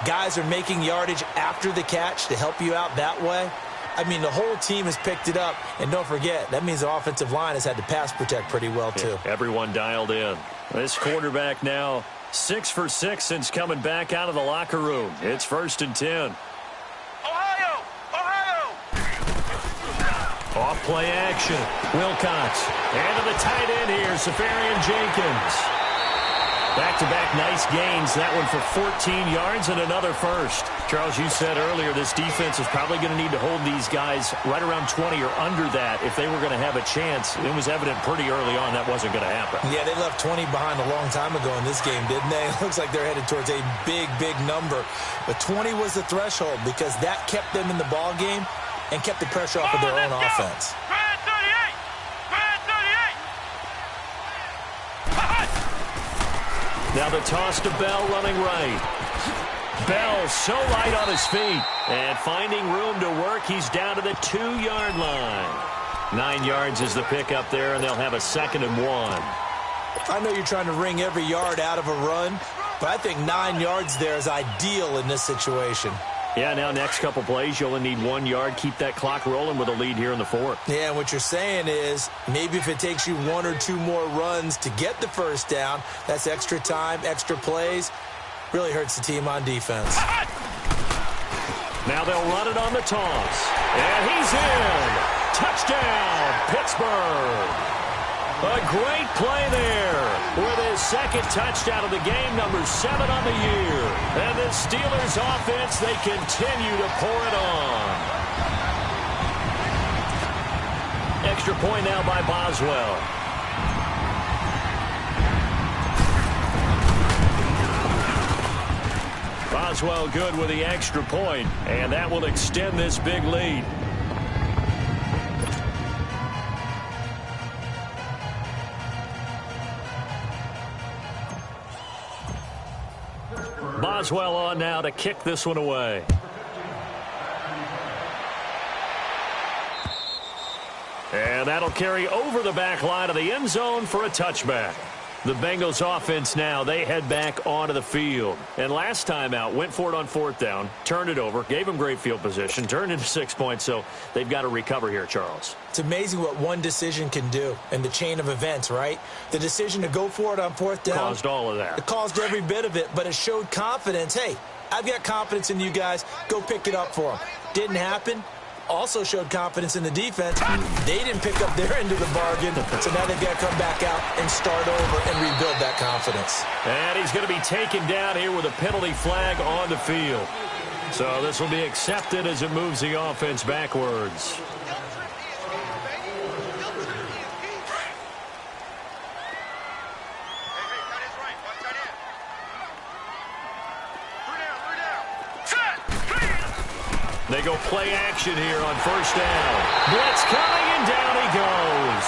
Guys are making yardage after the catch to help you out that way. I mean, the whole team has picked it up. And don't forget, that means the offensive line has had to pass protect pretty well, too. Yeah, everyone dialed in. This quarterback now 6 for 6 since coming back out of the locker room. It's 1st and 10. Ohio! Off play action. Wilcox. And to the tight end here, Safarian Jenkins. Back-to-back nice gains. That one for 14 yards and another 1st. Charles, you said earlier this defense is probably going to need to hold these guys right around 20 or under that if they were going to have a chance. It was evident pretty early on that wasn't going to happen. Yeah, they left 20 behind a long time ago in this game, didn't they? It looks like they're headed towards a big, big number. But 20 was the threshold because that kept them in the ball game and kept the pressure off of their own offense. Now the toss to Bell running right. Bell so light on his feet. And finding room to work, he's down to the 2-yard line. 9 yards is the pickup there, and they'll have a 2nd and 1. I know you're trying to wring every yard out of a run, but I think 9 yards there is ideal in this situation. Yeah, now next couple plays, you only need 1 yard. Keep that clock rolling with a lead here in the 4th. Yeah, and what you're saying is maybe if it takes you 1 or 2 more runs to get the first down, that's extra time, extra plays. Really hurts the team on defense. Now they'll run it on the toss. And he's in. Touchdown, Pittsburgh. A great play there with his 2nd touchdown of the game, number 7 on the year. And the Steelers offense, they continue to pour it on. Extra point now by Boswell. Boswell good with the extra point, and that will extend this big lead. Boswell on now to kick this one away. And that'll carry over the back line of the end zone for a touchback. The Bengals offense now, they head back onto the field. And last time out, went for it on 4th down, turned it over, gave them great field position, turned into 6 points, so they've got to recover here, Charles. It's amazing what one decision can do in the chain of events, right? The decision to go for it on 4th down. Caused all of that. It caused every bit of it, but it showed confidence. Hey, I've got confidence in you guys. Go pick it up for them. Didn't happen. Also showed confidence in the defense. They didn't pick up their end of the bargain, so now they've got to come back out and start over and rebuild that confidence. And he's going to be taken down here with a penalty flag on the field. So this will be accepted as it moves the offense backwards. They go play action here on 1st down. Blitz coming, and down he goes.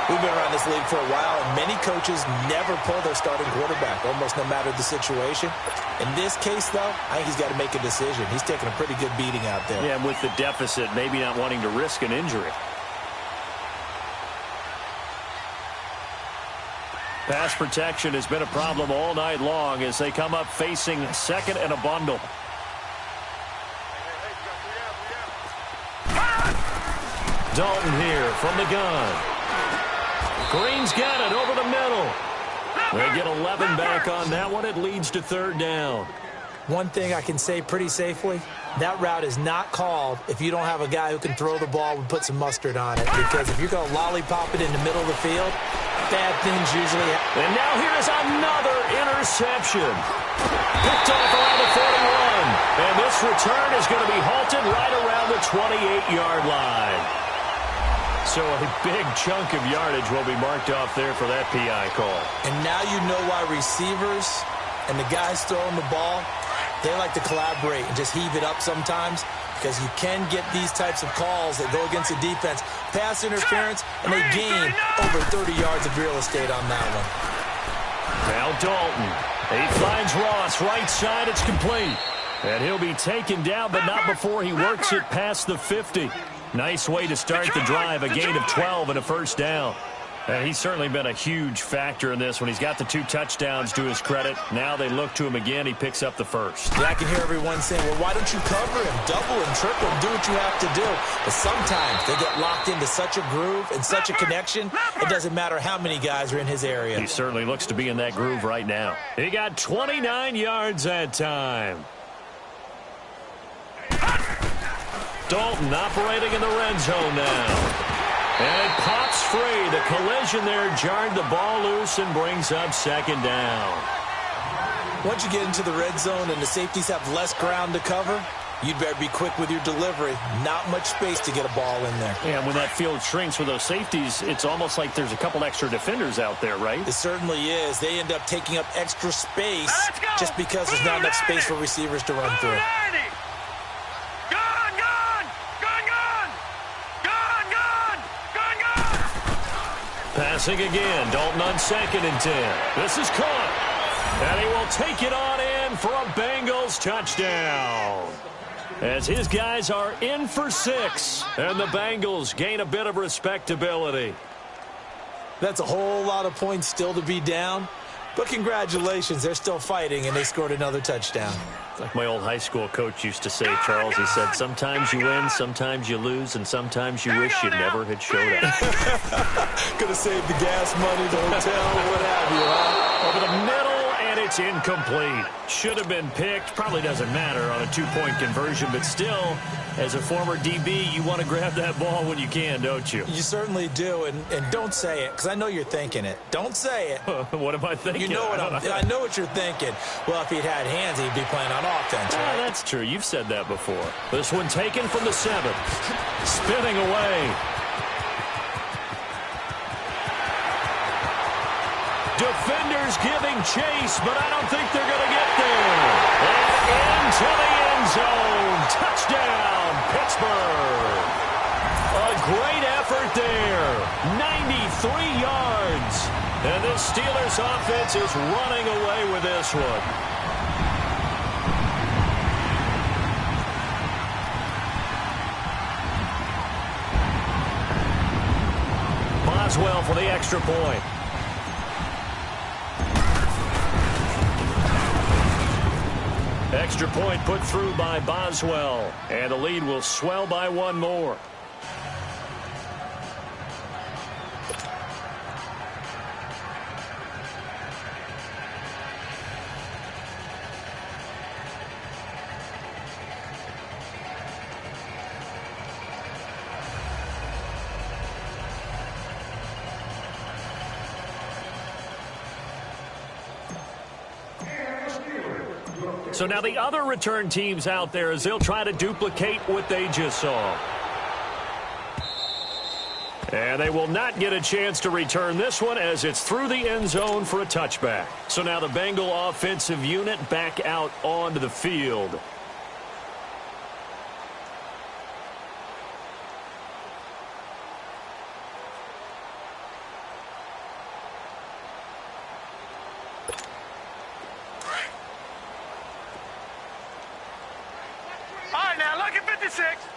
We've been around this league for a while, and many coaches never pull their starting quarterback, almost no matter the situation. In this case, though, I think he's got to make a decision. He's taking a pretty good beating out there. Yeah, and with the deficit, maybe not wanting to risk an injury. Pass protection has been a problem all night long as they come up facing 2nd and a bundle. Dalton here from the gun. Green's got it over the middle. They get 11 back on that one. It leads to 3rd down. One thing I can say pretty safely, that route is not called if you don't have a guy who can throw the ball and put some mustard on it. Because if you're going to lollipop it in the middle of the field, bad things usually happen. And now here's another interception. Picked off around the 41. And this return is going to be halted right around the 28-yard line. So a big chunk of yardage will be marked off there for that PI call. And now you know why receivers and the guys throwing the ball, they like to collaborate and just heave it up sometimes, because you can get these types of calls that go against the defense. Pass interference, and they gain over 30 yards of real estate on that one. Now Dalton. He finds Ross right side. It's complete. And he'll be taken down, but not before he works it past the 50. Nice way to start the drive, a gain of 12 and a 1st down. And he's certainly been a huge factor in this when he's got the 2 touchdowns to his credit. Now they look to him again. He picks up the 1st. Yeah, I can hear everyone saying, well, why don't you cover him, double him, triple him, do what you have to do. But sometimes they get locked into such a groove and such a connection, it doesn't matter how many guys are in his area. He certainly looks to be in that groove right now. He got 29 yards that time. Dalton operating in the red zone now. And it pops free. The collision there jarred the ball loose and brings up 2nd down. Once you get into the red zone and the safeties have less ground to cover, you'd better be quick with your delivery. Not much space to get a ball in there. And when that field shrinks with those safeties, it's almost like there's a couple extra defenders out there, right? It certainly is. They end up taking up extra space just because there's not enough space for receivers to run through. Passing again. Dalton on 2nd and 10. This is caught. And he will take it on in in for a Bengals touchdown. As his guys are in for 6, and the Bengals gain a bit of respectability. That's a whole lot of points still to be down. But congratulations, they're still fighting, and they scored another touchdown. Like my old high school coach used to say, Charles, he said, sometimes you win, sometimes you lose, and sometimes you wish you never had showed up. Could have saved the gas money, the hotel, what have you, huh? Over the middle, and it's incomplete. Should have been picked. Probably doesn't matter on a 2-point conversion, but still, as a former DB, you want to grab that ball when you can, don't you? You certainly do, and don't say it, because I know you're thinking it. Don't say it. What am I thinking? You know what I know what you're thinking. Well, if he'd had hands, he'd be playing on offense, right? That's true. You've said that before. This one taken from the 7. Spinning away. Defenders giving chase, but I don't think they're going to get there. And into the end zone. Touchdown, Pittsburgh. A great effort there. 93 yards. And this Steelers offense is running away with this one. Boswell for the extra point. Extra point put through by Boswell. And the lead will swell by 1 more. So now the other return teams out there as they'll try to duplicate what they just saw. And they will not get a chance to return this one as it's through the end zone for a touchback. So now the Bengal offensive unit back out onto the field.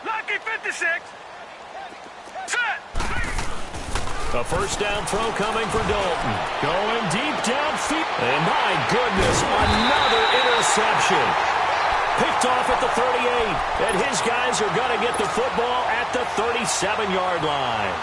Lucky 56. Set. A first down throw coming for Dalton. Going deep downfield. And my goodness, another interception. Picked off at the 38. And his guys are going to get the football at the 37-yard line.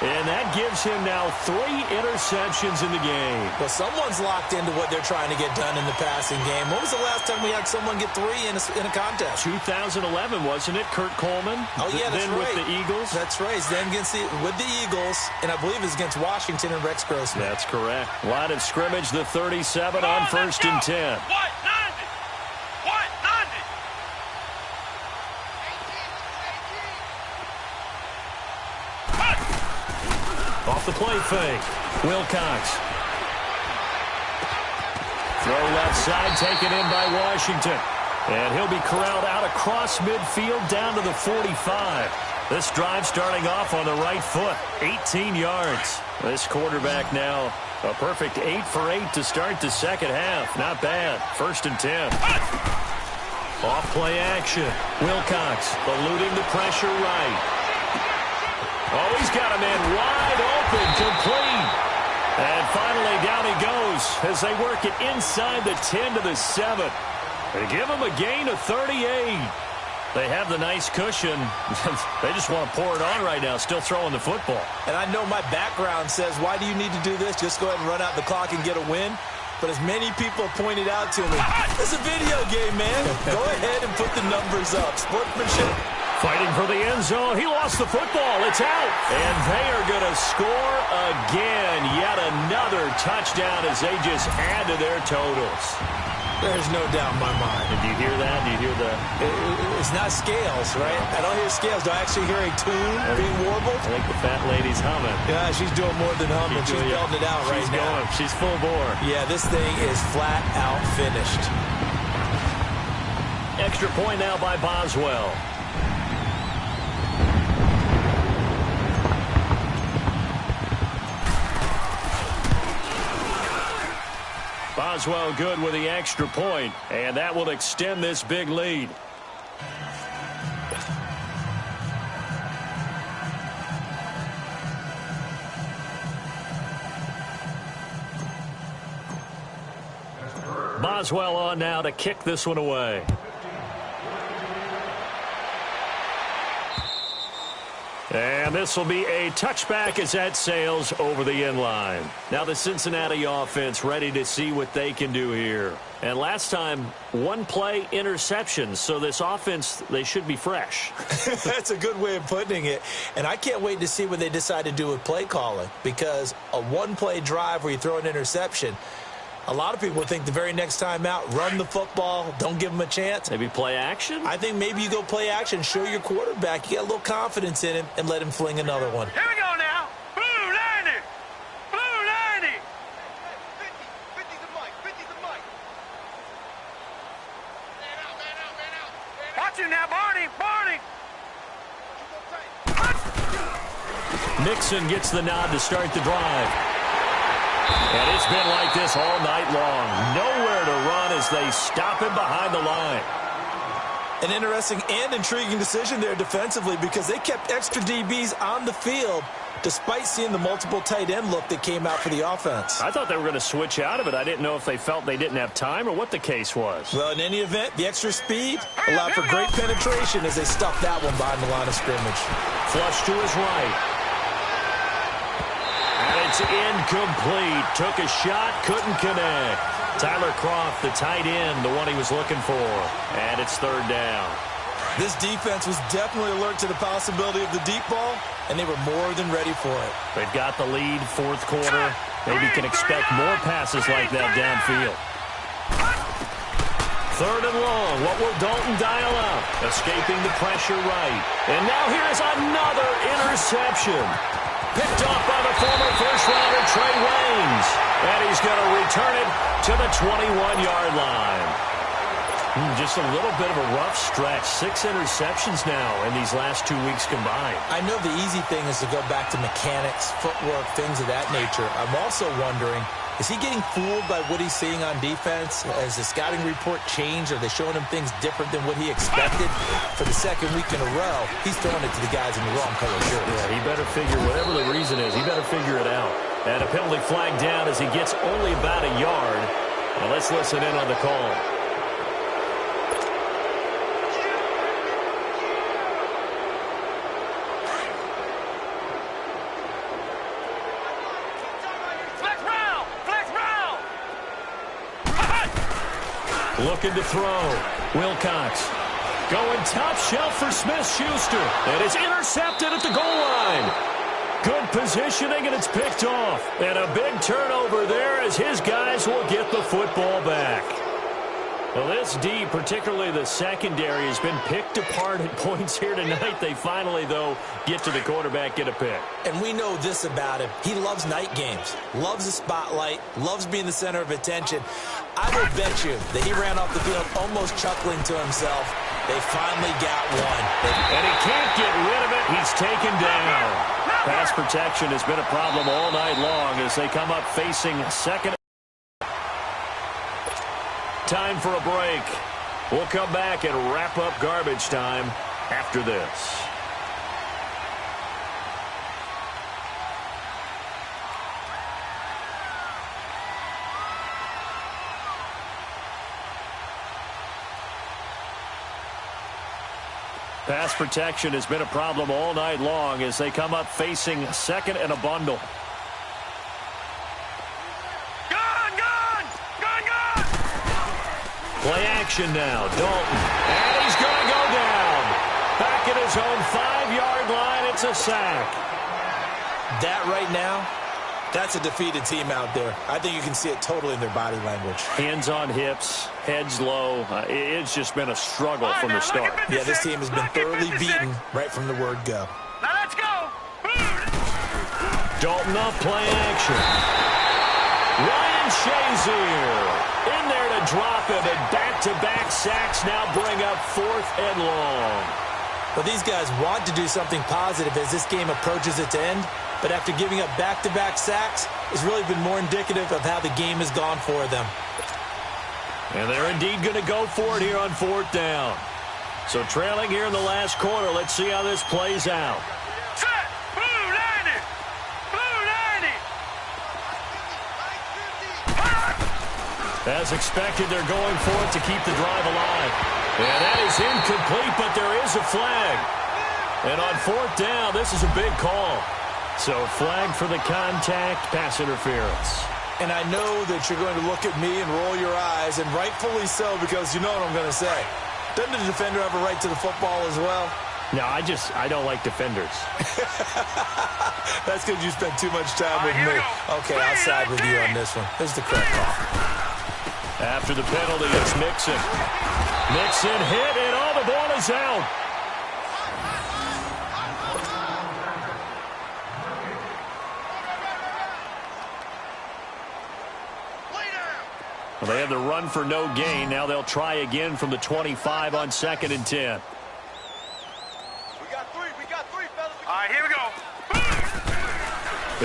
And that gives him now 3 interceptions in the game. Well, someone's locked into what they're trying to get done in the passing game. When was the last time we had someone get 3 in a contest? 2011, wasn't it? Kurt Coleman? Oh, yeah, that's then right. With the Eagles? That's right. Then with the Eagles, and I believe it's against Washington and Rex Grossman. That's correct. Line of scrimmage, the 37 on first and 10. What? 90. What? 90. Off the play fake. Wilcox. Throw left side, taken in by Washington. And he'll be corralled out across midfield down to the 45. This drive starting off on the right foot. 18 yards. This quarterback now a perfect 8 for 8 to start the second half. Not bad. First and 10. Off play action. Wilcox eluding the pressure right. Oh, he's got a man wide open, complete. And finally, down he goes as they work it inside the 10 to the 7. They give him a gain of 38. They have the nice cushion. They just want to pour it on right now, still throwing the football. And I know my background says, why do you need to do this? Just go ahead and run out the clock and get a win. But as many people pointed out to me, it's a video game, man. Go ahead and put the numbers up. Sportsmanship. Fighting for the end zone. He lost the football. It's out. And they are going to score again. Yet another touchdown as they just add to their totals. There's no doubt in my mind. Did you hear that? Do you hear the... It's not scales, right? I don't hear scales. Do I actually hear a tune being warbled? I think the fat lady's humming. Yeah, she's doing more than humming. She's belting it out right now. She's full bore. Yeah, this thing is flat out finished. Extra point now by Boswell. Boswell good with the extra point, and that will extend this big lead. Boswell on now to kick this one away. And this will be a touchback as that sails over the end line. Now the Cincinnati offense ready to see what they can do here. And last time, one play interception. So this offense, they should be fresh. That's a good way of putting it. And I can't wait to see what they decide to do with play calling. Because a one-play drive where you throw an interception, a lot of people think the very next time out, run the football, don't give them a chance. Maybe play action? I think maybe you go play action, show your quarterback, you get a little confidence in him, and let him fling another one. Here we go now. Blue 90. Blue 90. 50's the mic. 50's the mic. Man out, man out, man out. Watch him now, Barney. Barney. Nixon gets the nod to start the drive. And it's been like this all night long. Nowhere to run as they stop him behind the line. An interesting and intriguing decision there defensively because they kept extra DBs on the field despite seeing the multiple tight end look that came out for the offense. I thought they were going to switch out of it. I didn't know if they felt they didn't have time or what the case was. Well, in any event, the extra speed allowed for great penetration as they stuffed that one behind the line of scrimmage. Flush to his right. It's incomplete. Took a shot, couldn't connect. Tyler Kroft, the tight end, the one he was looking for. And it's third down. This defense was definitely alert to the possibility of the deep ball, and they were more than ready for it. They've got the lead, fourth quarter. Maybe can expect more passes like that downfield. Third and long. What will Dalton dial up? Escaping the pressure right. And now here's another interception. Picked off by the former first-rounder Trey Waynes. And he's going to return it to the 21-yard line. Just a little bit of a rough stretch. 6 interceptions now in these last 2 weeks combined. I know the easy thing is to go back to mechanics, footwork, things of that nature. I'm also wondering, is he getting fooled by what he's seeing on defense? Has the scouting report changed? Are they showing him things different than what he expected? For the second week in a row, he's throwing it to the guys in the wrong color shirts. Yeah, he better figure, whatever the reason is, he better figure it out. And a penalty flag down as he gets only about a yard. Now let's listen in on the call. Looking to throw. Wilcox going top shelf for Smith-Schuster. And it's intercepted at the goal line. Good positioning, and it's picked off. And a big turnover there as his guys will get the football back. Well, this D, particularly the secondary, has been picked apart at points here tonight. They finally, though, get to the quarterback, get a pick. And we know this about him. He loves night games, loves the spotlight, loves being the center of attention. I will bet you that he ran off the field almost chuckling to himself. They finally got one. And he can't get rid of it. He's taken down. Pass protection has been a problem all night long as they come up facing second. Time for a break. We'll come back and wrap up garbage time after this. Pass protection has been a problem all night long as they come up facing second and a bundle. Play action now. Dalton. And he's going to go down. Back at his own 5-yard line. It's a sack. That right now, that's a defeated team out there. I think you can see it totally in their body language. Hands on hips, heads low. It's just been a struggle from the start. Yeah, this team has been thoroughly beaten right from the word go. Now let's go. Dalton off play action. Ryan Shazier in there to drop him, and back-to-back sacks now bring up 4th and long. Well, these guys want to do something positive as this game approaches its end, but after giving up back-to-back sacks, it's really been more indicative of how the game has gone for them. And they're indeed going to go for it here on 4th down. So trailing here in the last quarter. Let's see how this plays out. Set. Blue 90. Blue 90. As expected, they're going for it to keep the drive alive. And that is incomplete, but there is a flag. And on 4th down, this is a big call. So flag for the contact, pass interference. And I know that you're going to look at me and roll your eyes, and rightfully so, because you know what I'm going to say. Doesn't the defender have a right to the football as well? No, I don't like defenders. That's because you spent too much time with me. Okay, I'll side with you on this one. This is the correct call. After the penalty, it's Mixon. Mixon hit, and all the ball is out. Well, they have the run for no gain. Now they'll try again from the 25 on 2nd and 10. We got three, fellas. All right, here we go.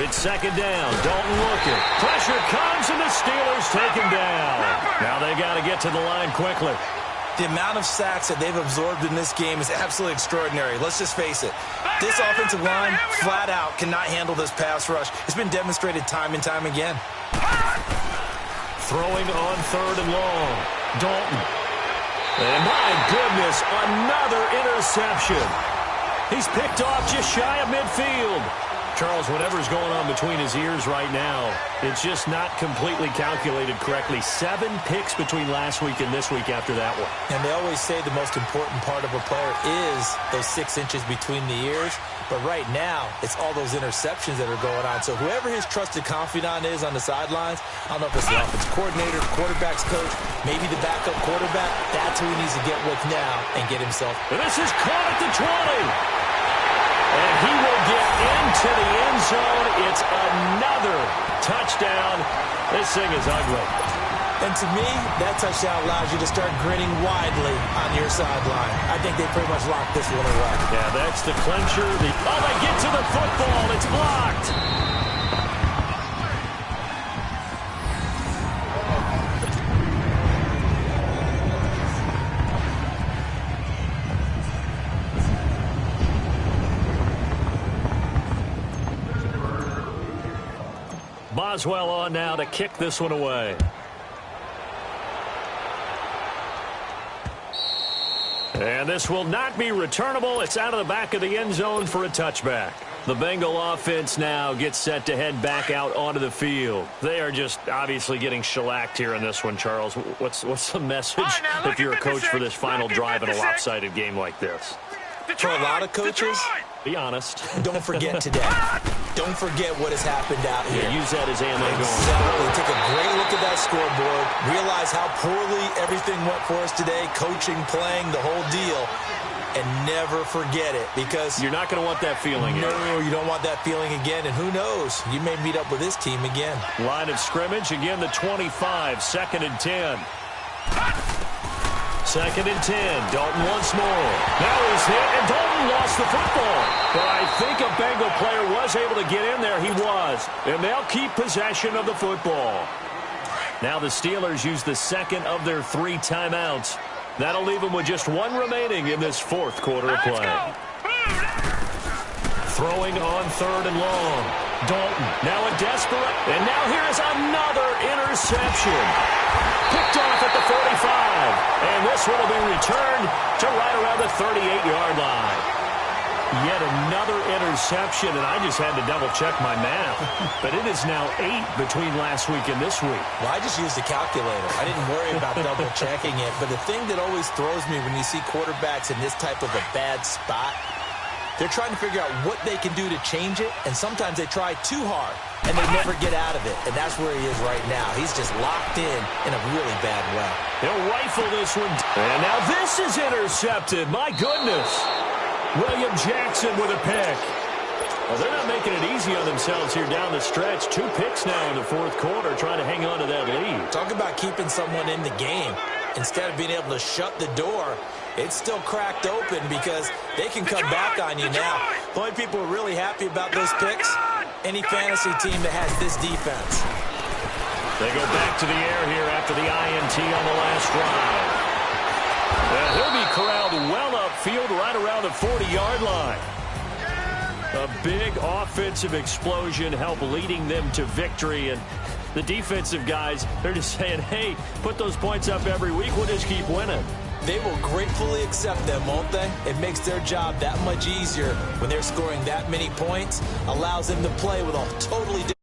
It's 2nd down. Dalton looking. Pressure comes, and the Steelers take him down. Now they got to get to the line quickly. The amount of sacks that they've absorbed in this game is absolutely extraordinary. Let's just face it. This offensive line, flat out, cannot handle this pass rush. It's been demonstrated time and time again. Throwing on 3rd and long. Dalton. And my goodness, another interception. He's picked off just shy of midfield. Charles, whatever's going on between his ears right now, it's just not completely calculated correctly. 7 picks between last week and this week after that one. And they always say the most important part of a player is those 6 inches between the ears. But right now, it's all those interceptions that are going on. So whoever his trusted confidant is on the sidelines, I don't know if it's the offensive coordinator, quarterback's coach, maybe the backup quarterback, that's who he needs to get with now and get himself. And this is caught at the 20. And he will get into the end zone. It's another touchdown. This thing is ugly. And to me, that touchdown allows you to start grinning widely on your sideline. I think they pretty much locked this one away. Yeah, that's the clincher. Oh, they get to the football. It's blocked. Boswell on now to kick this one away. And this will not be returnable. It's out of the back of the end zone for a touchback. The Bengal offense now gets set to head back out onto the field. They are just obviously getting shellacked here in this one, Charles. What's the message if you're a coach for this final drive in a lopsided game like this? For a lot of coaches, be honest. Don't forget today. Don't forget what has happened out here. Yeah, use that as ammo going forward. Take a great look at that scoreboard. Realize how poorly everything went for us today. Coaching, playing, the whole deal. And never forget it, because you're not going to want that feeling. No, you don't want that feeling again. And who knows? You may meet up with this team again. Line of scrimmage, again the 25, 2nd and 10. 2nd and 10. Dalton once more. Now he's hit, and Dalton lost the football. But I think a Bengal player was able to get in there. He was. And they'll keep possession of the football. Now the Steelers use the 2nd of their 3 timeouts. That'll leave them with just 1 remaining in this 4th quarter of play. Throwing on 3rd and long. Dalton now a desperate. And now here's another interception. Picked off at the 45. And this one will be returned to right around the 38-yard line. Yet another interception, and I just had to double-check my math. But it is now 8 between last week and this week. Well, I just used a calculator. I didn't worry about double-checking it. But the thing that always throws me when you see quarterbacks in this type of a bad spot, they're trying to figure out what they can do to change it, and sometimes they try too hard, and they never get out of it. And that's where he is right now. He's just locked in a really bad way. He'll rifle this one. And now this is intercepted. My goodness. William Jackson with a pick. Well, they're not making it easy on themselves here down the stretch. 2 picks now in the 4th quarter, trying to hang on to that lead. Talk about keeping someone in the game. Instead of being able to shut the door, it's still cracked open because they can come back on you now. The only people who are really happy about those picks, any fantasy team that has this defense. They go back to the air here after the INT on the last drive. And he'll be corralled well upfield right around the 40-yard line. A big offensive explosion helped leading them to victory. And the defensive guys, they're just saying, hey, put those points up every week. We'll just keep winning. They will gratefully accept them, won't they? It makes their job that much easier when they're scoring that many points. Allows them to play with a totally different